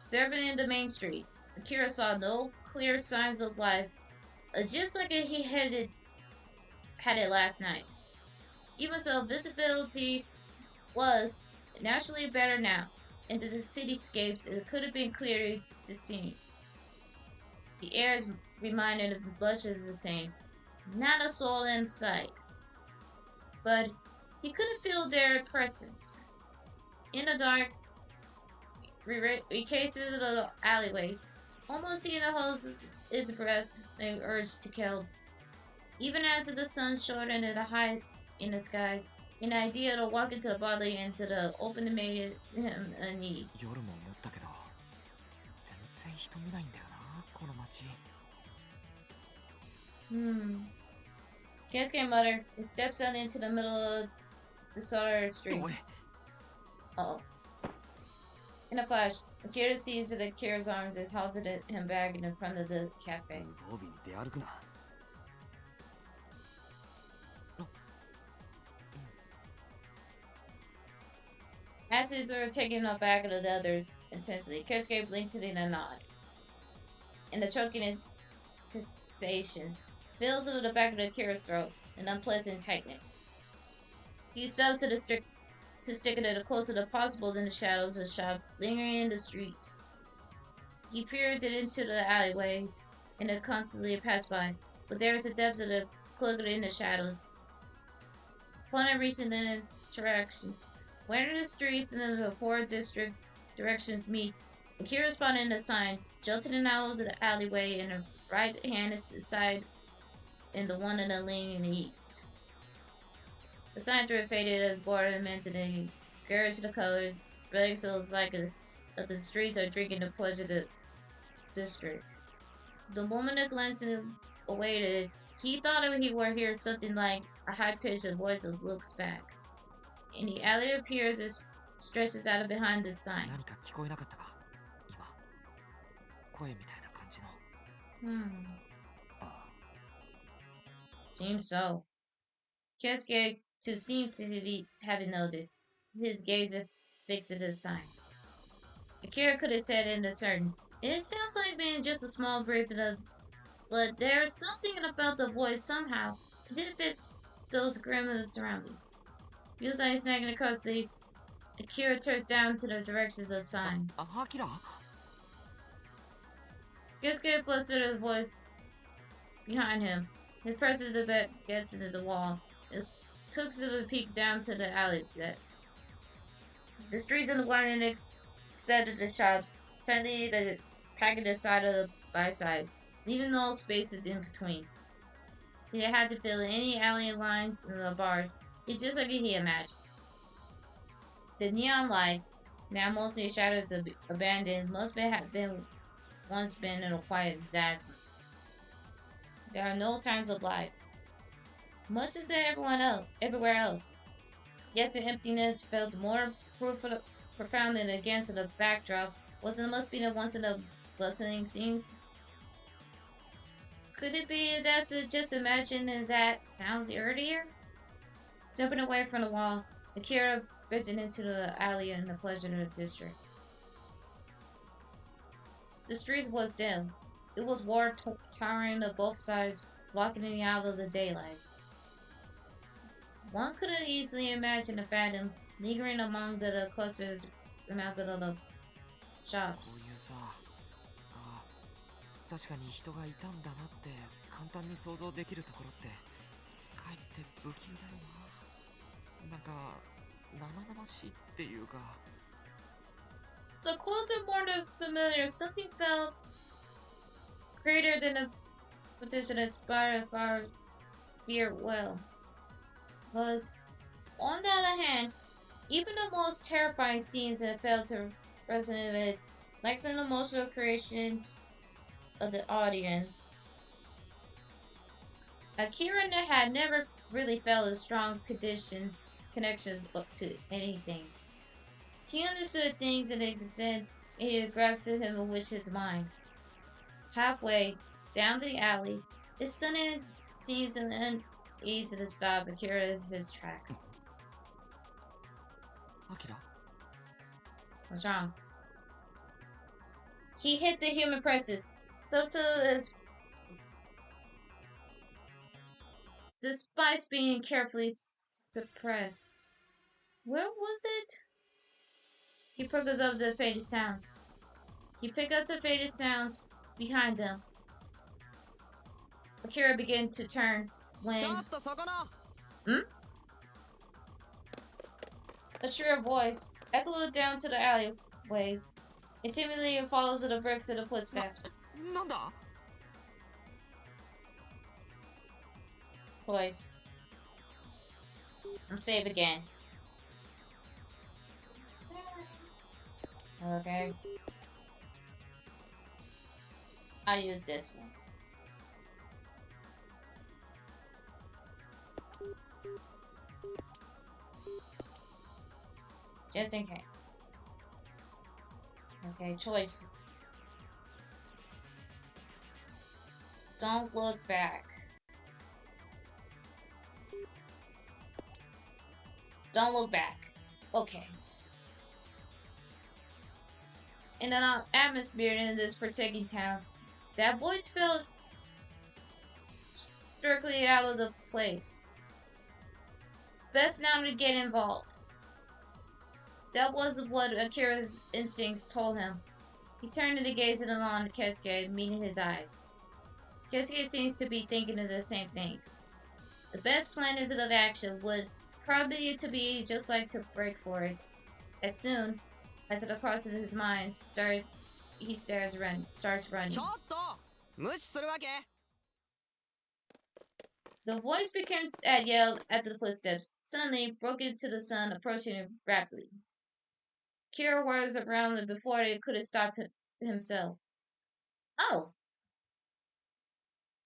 Serving in the main street, Akira saw no clear signs of life, just like he had it last night. Even so, visibility was naturally better now, and the cityscapes it could have been clearly to see. The air is reminded of the bushes the same, not a soul in sight, but he couldn't feel their presence. In the dark, recases of the alleyways, almost seeing the hose his breath and urge to kill. Even as the sun shortened at a high in the sky, an idea to walk into the body into the open made him uneasy. 夜も思ったけど、全然人見ないんだよな、この街。Keisuke muttered and steps out into the middle of the solitary streets. Uh-oh. In a flash, Akira sees that Akira's arms is held to him back in front of the cafe. 無防備に出歩くな。 As they were taking up back of the others intensely, Keisuke blinked in a nod. and the choking sensation fills over the back of the Kira's throat, an unpleasant tightness. He stops to stick it as close as possible in the shadows of the shop, lingering in the streets. He peered into the alleyways and it constantly passed by, but there is a depth of the cloaked in the shadows. Upon reaching the directions, where the streets and the four districts directions meet, Akira spotted a sign, jolting out of the alleyway in the right hand side and the one in the lane in the east. The sign through faded as border meant to the garish the colors, breaks so it's like that the streets are drinking the pleasure of the district. The moment that glanced awaited, he thought if he were hear something like a high-pitched voice that looks back. And the alley appears as stretches out behind the sign. 何か聞こえなかったか今声みたいな感じの Seems so. Keisuke too seemed to be having noticed. His gaze fixed at the sign. Akira could have said it certain. It sounds like being just a small briefing of, but there's something about the voice somehow. It didn't fit those grim surroundings. Feels like snagging across the Akira turns down to the directions of the sign. Akira? Keisuke flustered at the voice behind him. His person to the bed gets into the wall. It took to the peak down to the alley depths. The streets and the winding extended of the shops, tightly the packed the side of the by side, leaving no spaces in between. He had to fill in any alley lines in the bars. It's just like he imagined. The neon lights, now mostly shadows of abandoned, must have been once been in a quiet disaster. There are no signs of life, much as everywhere else. Yet the emptiness felt more profound than against the backdrop. Wasn't it must be the once in a bustling scenes? Could it be that's just imagining that sounds earlier? Stepping away from the wall, Akira bridging into the alley in the pleasure of the district. The street was dim. It was war towering on both sides, blocking it out of the daylights. One could have easily imagined the phantoms lingering among the clusters amounts of the shops. 確かに人がいたんだなって簡単に想像できるところってかえって不気味だよな。なんか生々しいっていうか。The closer, more familiar, something felt greater than the potential to inspire far fear was. On the other hand, even the most terrifying scenes that failed to resonate with like some emotional creations of the audience. Akira had never really felt a strong connections to anything. He understood things in an extent and he grasped him with his mind. Halfway down the alley, it suddenly seems uneasy to stop Akira his tracks. Akira? What's wrong? He hit the human presence, subtle as despite being carefully suppressed. Where was it? He picked up the faded sounds. Behind them. Akira began to turn when... A shrill voice echoed down to the alleyway. It timidly follows the bricks of the footsteps. なんだ? Toys. I'm safe again. Okay. I'll use this one. Just in case. Okay, choice. Don't look back. Don't look back. Okay. In an atmosphere in this forsaken town, That voice felt strictly out of the place. Best not to get involved. That was what Akira's instincts told him. He turned to gaze at him on Keisuke, meeting his eyes. Keisuke seems to be thinking of the same thing. The best plan of action would probably to be just like to break for it. As soon as it crosses his mind, he starts running. ちょっと無視するわけ The voice began to yell at the footsteps, suddenly broke into the sun, approaching rapidly. Kira was around him before they could have stopped himself. Oh!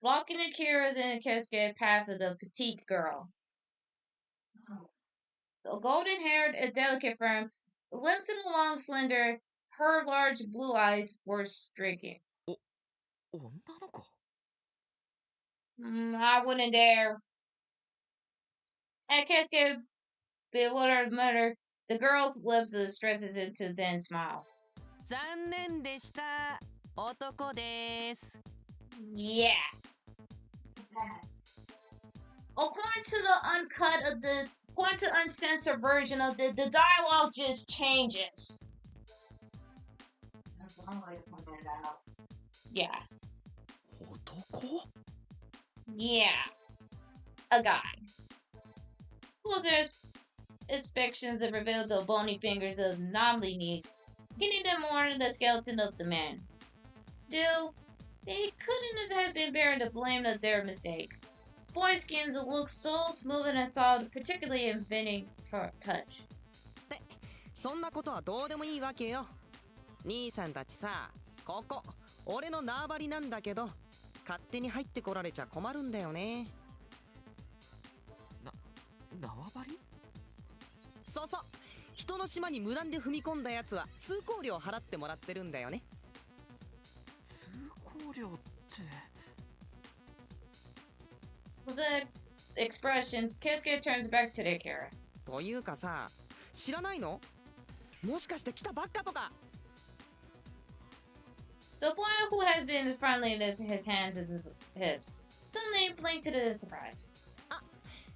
Blocking Akira then Keisuke path of the petite girl. The golden-haired and delicate form, limbs and long, slender, her large blue eyes were stricken. 女の子 I wouldn't dare. And Keisuke bewildered muttered. The girl's lips stretches into a thin smile. 残念でした男です Yeah. According to the uncut of this, according to uncensored version of the dialogue just changes. That's one way to point it out. Yeah. 男 Yeah. A guy. Closer inspections have revealed the bony fingers of knobbly knees, getting them more than the skeleton of the man. Still, they couldn't have been bearing the blame of their mistakes. Boy skins look so smooth and soft, particularly in inventing touch. そんなことはどうでもいいわけよ兄さんたちさここ俺の縄張りなんだけど勝手に入ってこられちゃ困るんだよね縄張りそうそう人の島に無断で踏み込んだやつは通行料払ってもらってるんだよね通行料って With the expressions, Keisuke turns back to the Akira. というかさ知らないのもしかして来たばっかとか The boy who has been friendly with his hands at his hips suddenly blinked to the surprise.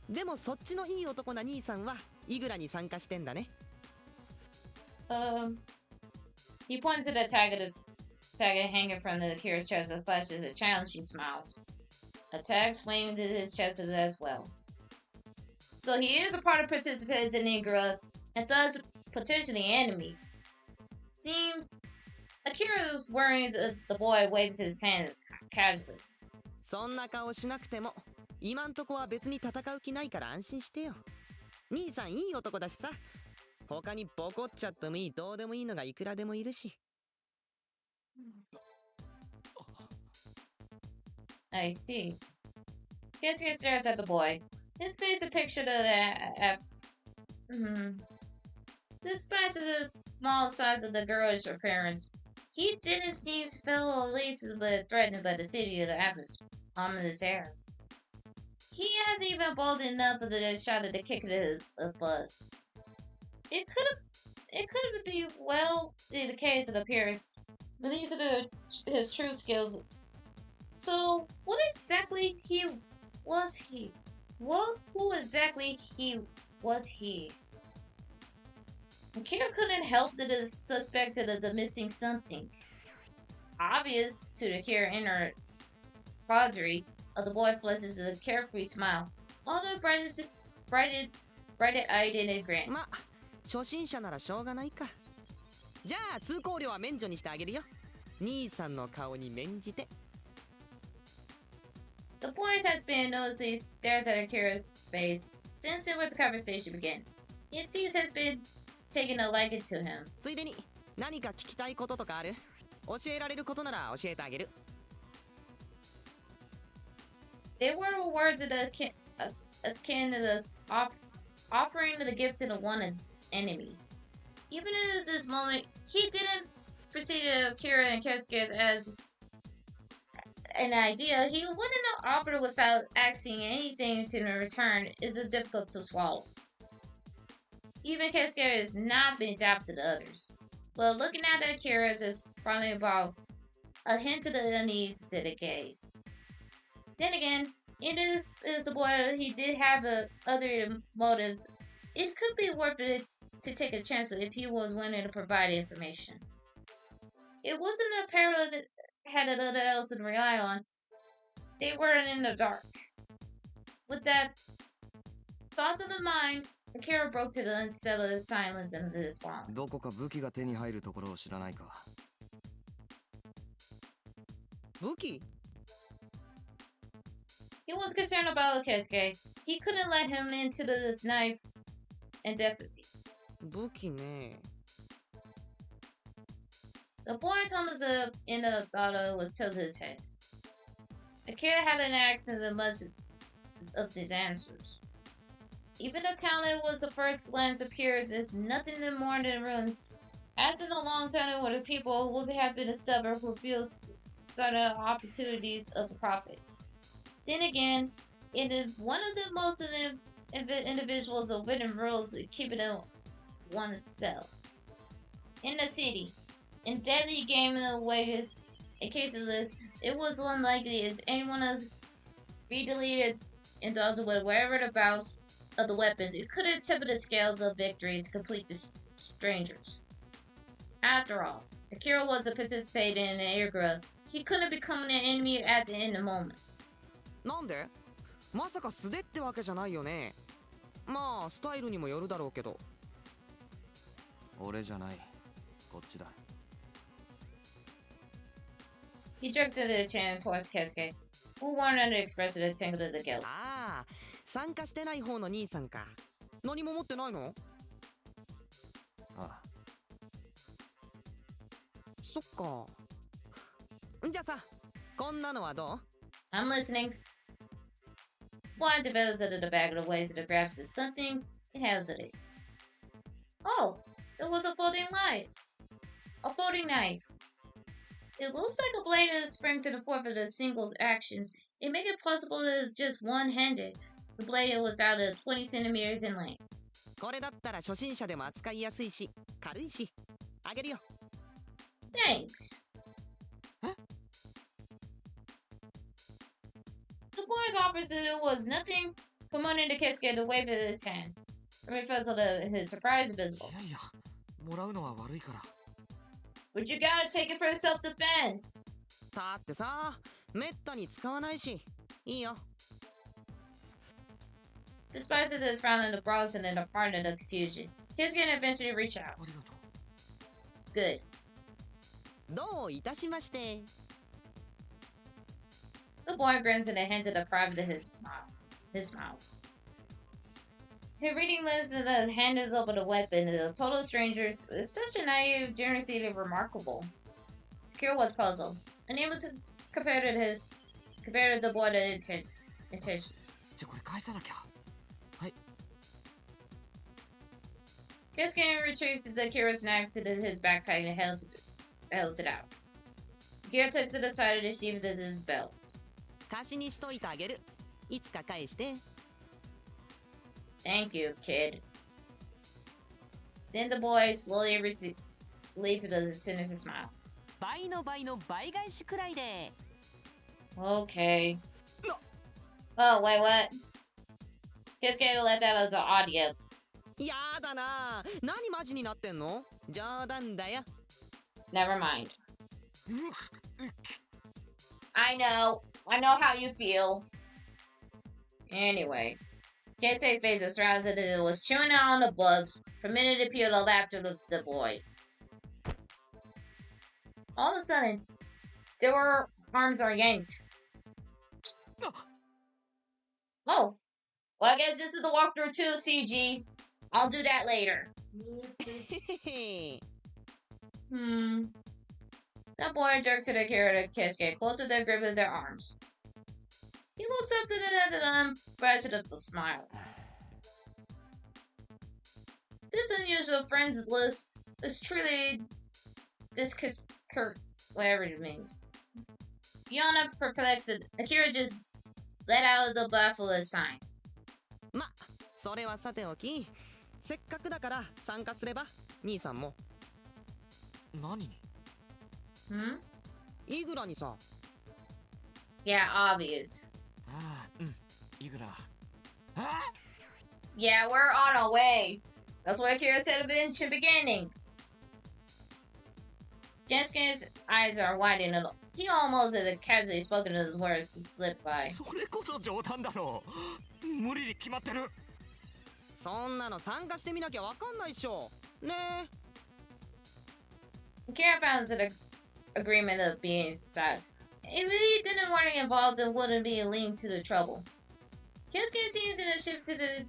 でもそっちのいい男な兄さんはイグラに参加してんだね He points to the tag hanging from the Akira's chest and flashes a challenging smiles. A tag swinging to his chest as well. So he is a part of participants in Igra and thus potentially enemy. Seems Akira's worries as the boy waves his hand casually. そんな顔しなくても今んとこは別に戦う気ないから安心してよ兄さんいい男だしさ他にボコっちゃってもいいどうでもいいのがいくらでもいるし I see. Keisuke stares at the boy. His face a picture of the Despite the small size of the girlish appearance, he didn't seem to feel at least a bit threatened by the city of the ominous air. He hasn't even bold enough of the shot at the kick of his bus. It could be well be the case it appears, but these are his true skills. So, what exactly was he? Who exactly was he? Akira couldn't help that the suspected of the missing something. Obvious to the Akira inner cadre of the boy flashes a carefree smile, although bright-eyed and grand. ま初心者ならしょうがないかじゃあ通行料は免除にしてあげるよ兄さんの顔に免じて The boy has been noticing stares at Akira's face since the conversation began. It seems has been taking a liking to him. ついでに何か聞きたいこととかある教えられることなら教えてあげる They were words of the akin to the offering the gift to the one as enemy. Even at this moment, he didn't perceive Akira and Keisuke as an idea. He wouldn't offer without asking anything in return is difficult to swallow. Even Keisuke has not been adapted to others. But looking at Akira is probably about a hint of the unease to the case. Then again, it is the boy he did have other motives. It could be worth it to take a chance if he was willing to provide information. It wasn't a parallel that had another else to rely on. They weren't in the dark. With that thought in the mind, Akira broke to the unsettled silence in this swamp. どこか武器が手に入るところを知らないか。武器？ He was concerned about Keisuke. He couldn't let him into this knife indefinitely. 武器ね。 The boy's thumbs up in the thought was tilted his head. Akira had an accent of much of these answers. Even the talent was the first glance appears as nothing more than ruins. As in a long time where the people would have been stubborn who feels certain opportunities of the prophet. Then again, it is one of the most individuals of written rules keeping it oneself. In the city, in deadly game of wages, in case of this, it was unlikely as anyone else be deleted and does with wherever the bouts of the weapons. It could have tipped the scales of victory to complete the strangers. After all, Akira was participating in the aircraft. He couldn't become an enemy at the end of the moment. なんで？まさか素手ってわけじゃないよね。まあスタイルにもよるだろうけど。俺じゃない。こっちだ。He jerks into the chin towards Keisuke, who wanted to express the tingle of the guilt. ああ、参加してない方の兄さんか。何も持ってないの？ああ。そっか。じゃあさ、こんなのはどう？ I'm listening. Boy develops out of the bag of the ways that grabs is something it hesitates. Oh, it was a folding knife. A folding knife. It looks like a blade that springs to the forth of the single actions. It makes it possible that it's just one-handed. The blade was about 20 centimeters in length. これだったら初心者でも扱いやすいし、軽いし。あげるよ。Thanks. The boy's opposite was nothing promoting to Keisuke to wave of his hand. It felt his surprise visible. いやいや、もらうのは悪いから。But you gotta take it for self-defense. だってさ、めったに使わないし。いいよ。Despite this frown in the brows and in the part of the confusion, Keisuke eventually reached out. ありがとう。 Good. どういたしまして。 The boy grins and handed the private to his smiles. His reading list and the hand is over the weapon to the total strangers is such a naive, generosity remarkable. Kira was puzzled, unable to compare to the boy's intentions. じゃあこれ返さなきゃ。はい。 Keisuke retrieves the Kira's knife to his backpack and held it out. Kira took to the side of the sheath of his belt. 貸しにしといてあげる。いつか返して。Thank you, kid. Then the boy slowly relieved the sinister smile. 倍の倍の倍返しくらいで。Okay. Oh, wait, what? Keisuke left that as an audio. やだな。何マジになってんの？冗談だよ。Never mind. I know how you feel. Anyway, Keisuke's face was roused and it was chewing out on the bugs, permitted to peel the laughter of the boy. All of a sudden, their arms are yanked. Oh, well, I guess this is the walkthrough too, CG. I'll do that later. That boy jerked to the carrot to Keisuke, close to their grip of their arms. He looks up to them, brushed with a smile. This unusual friends list is truly whatever it means. Beyond perplexed, Akira just let out the baffled sign. ま、それはさておき、せっかくだから参加すれば、兄さんも。何に？ Hmm? イグラにさ。 Yeah, obvious. ああ、うん、イグラ。あ Yeah, we're on our way. That's what Akira said at the beginning. Gensuke's eyes are widening. He almost had casually spoken his words and slipped by. それこそ冗談だろう。無理に決まってる。そんなの参加してみなきゃわかんないっしょ。ねえ。 Akira found an agreement of being sad. If he didn't want to get involved, it wouldn't be a link to the trouble. Kensuke seems in a shift to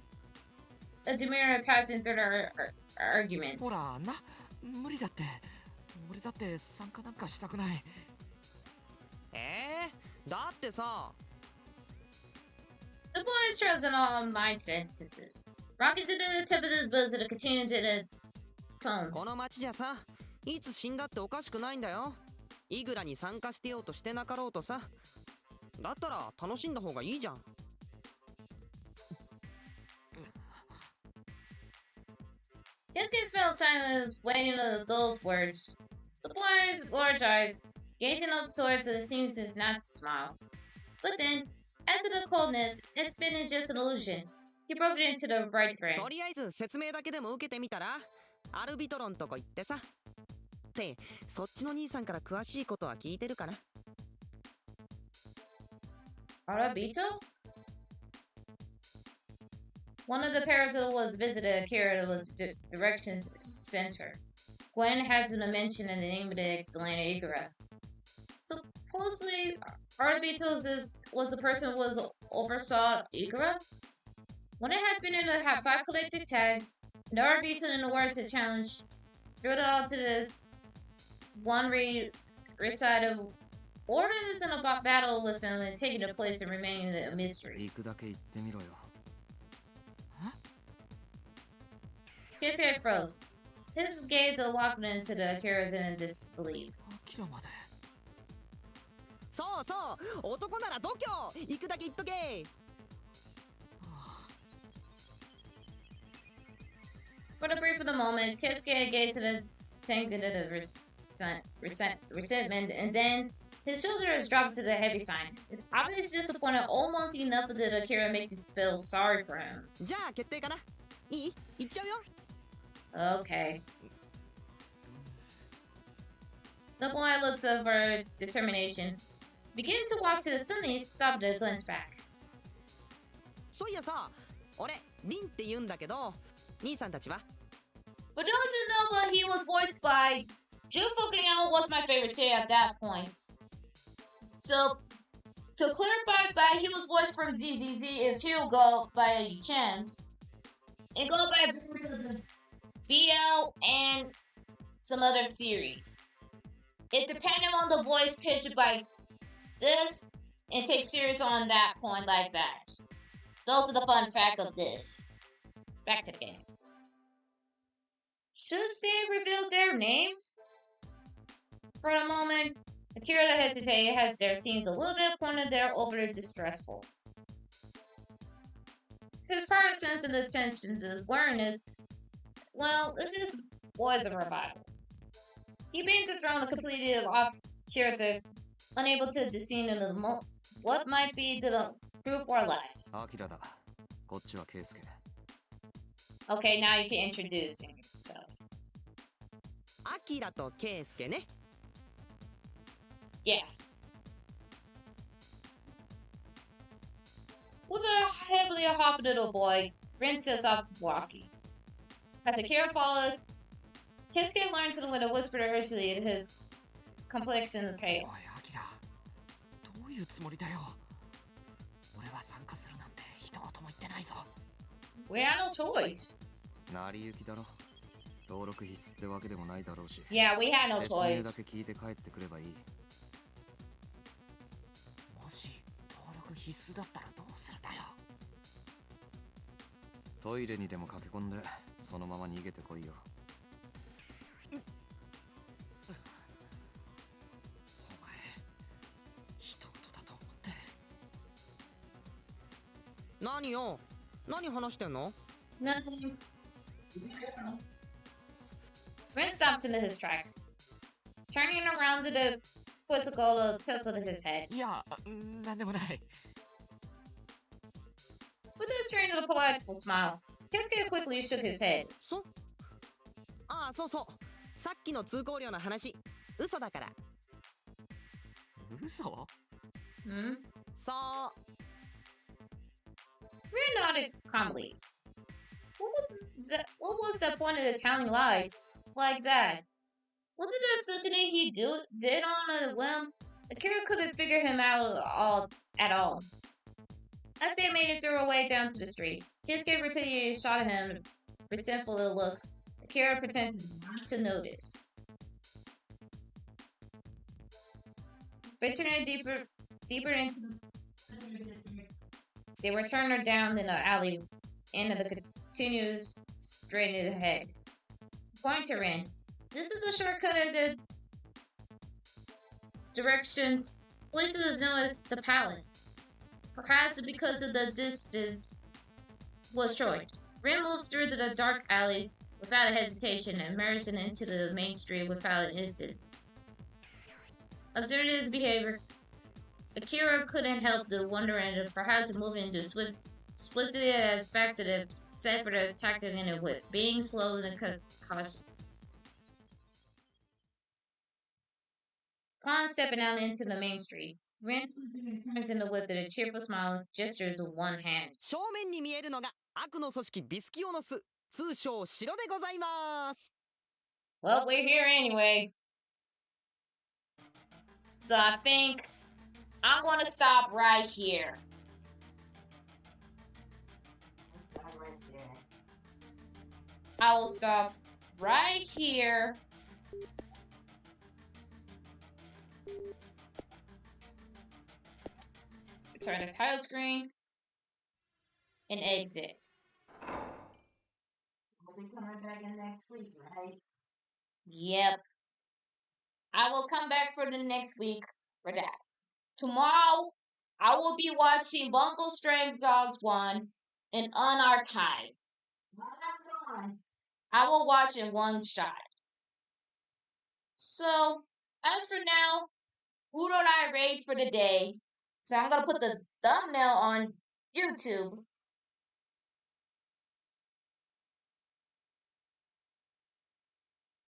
a demurrer passing through their argument. ほらな、無理だって。俺だって参加なんかしたくない。だってさ。 The boys chose in all mind sentences. Rocking to the tip of his bosom to continue to the tone. この町じゃさ、いつ死んだっておかしくないんだよ。イグラに参加してようとしてなかろうとさ。だったら楽しんだ方がいいじゃん。Kensuke's fell silence, waiting to those words. The boy's large eyes, gazing up towards the seamstress not to smile. But then, as to the coldness, it's been just an illusion. He broke it into the right brain. とりあえず説明だけでも受けてみたら。アルビトロンとこ行ってさ。ってそっちの兄さんから詳しいことは聞いてるかな。 Arabito? One of the parasites was visited Akira was the directions center. Gwen hasn't mentioned in the name of the explained Ikura. Supposedly, Arabito was the person who was oversaw Ikura? When it had been in the have 5 collected tags, and Arabito in the word to challenge, threw it all to the one recited orders in a battle with him and taking the place and remaining a mystery. 行くだけ行ってみろよ。 Keisuke froze. His gaze locked into the Akira's in disbelief. アキラまで。そうそう、男なら度胸行くだけ言っとけ。 For the brief of the moment, Keisuke gazed at the tank of resentment, and then his shoulders dropped to the heavy sign. It's obviously disappointed almost enough that Akira makes you feel sorry for him. じゃあ決定かな。いい？行っちゃうよ。 Okay. The boy looks over determination. Beginning to walk to the sunny, stopped to glance back. そういやさ、俺リンって言うんだけど、兄さんたちは？ But don't you know what he was voiced by? Jun Fukuyama was my favorite series at that point. So, to clarify, by he was voiced from ZZZ is Hugo by any chance. And go by voice of the BL and some other series. It depended on the voice pitched by this and take serious on that point like that. Those are the fun fact of this. Back to the game. Should they reveal their names? For a moment, Akira hesitated as there seems a little bit pointed there over the distressful. His prior sense of attention to awareness, well, this was a revival. He began to throw the completely off character, unable to discern what might be the proof or lies. アキラだ。こっちはケイスケ。 Okay, now you can introduce yourself. アキラとケイスケね。 Yeah. With a heavily hopped little boy, Rin sets off to walking. As Akira followed, Keisuke learned to when a whisper urgently in his complexion pale. おいアキラ、どういうつもりだよ。俺は参加するなんて一言も言ってないぞ。 We had no choice. 成り行きだろ。登録必須ってわけでもないだろうし。 Yeah, we had no 説明 choice. だけ聞いて帰ってくればいい。もし登録必須だったらどうするんだよ。トイレにでも駆け込んで、そのまま逃げてこいよ。お前、一言だと思って。何よ？何話してんの？ Nothing. Rin stops into his tracks. Turning around to the Quizzical tilted his head. いや、なんでもない。 With a strain of a polite smile, Keisuke quickly shook his head. そうそう。さっきの通行料の話、嘘だから。嘘？ Hmm? そう。Rin nodded calmly. What was the point of the telling lies like that? Wasn't that something that he did on a whim? Akira couldn't figure him out at all. As they made it their way down to the street, Kisuke repeatedly shot at him resentful looks. Akira pretended not to notice. Venturing deeper into the district, they were turned down in the alley and the continues straight ahead. Going to Rin. This is the shortcut of the directions. Places is known as the palace. Perhaps because of the distance was short. Rin moves through the dark alleys without a hesitation and emerges into the main street without an instant. Observing his behavior, Akira couldn't help but wonder and perhaps moving into swiftly as effective, safer tactic in it with being slow and cautious. Upon stepping out into the main street, Rin turns in the wood with a cheerful smile and gestures with one hand. 正面に見えるのが悪の組織ビスキオノス、通称城でございます。 Well, we're here anyway. So I think I'm gonna stop right here. I will stop right here. Turn the title screen and exit. We'll be coming back in next week, right? Yep. I will come back for the next week for that. Tomorrow, I will be watching Bungle Stray Dogs 1 and Unarchived. While I'm gone, I will watch in one shot. So, as for now, who don't I rate for the day? So I'm going to put the thumbnail on YouTube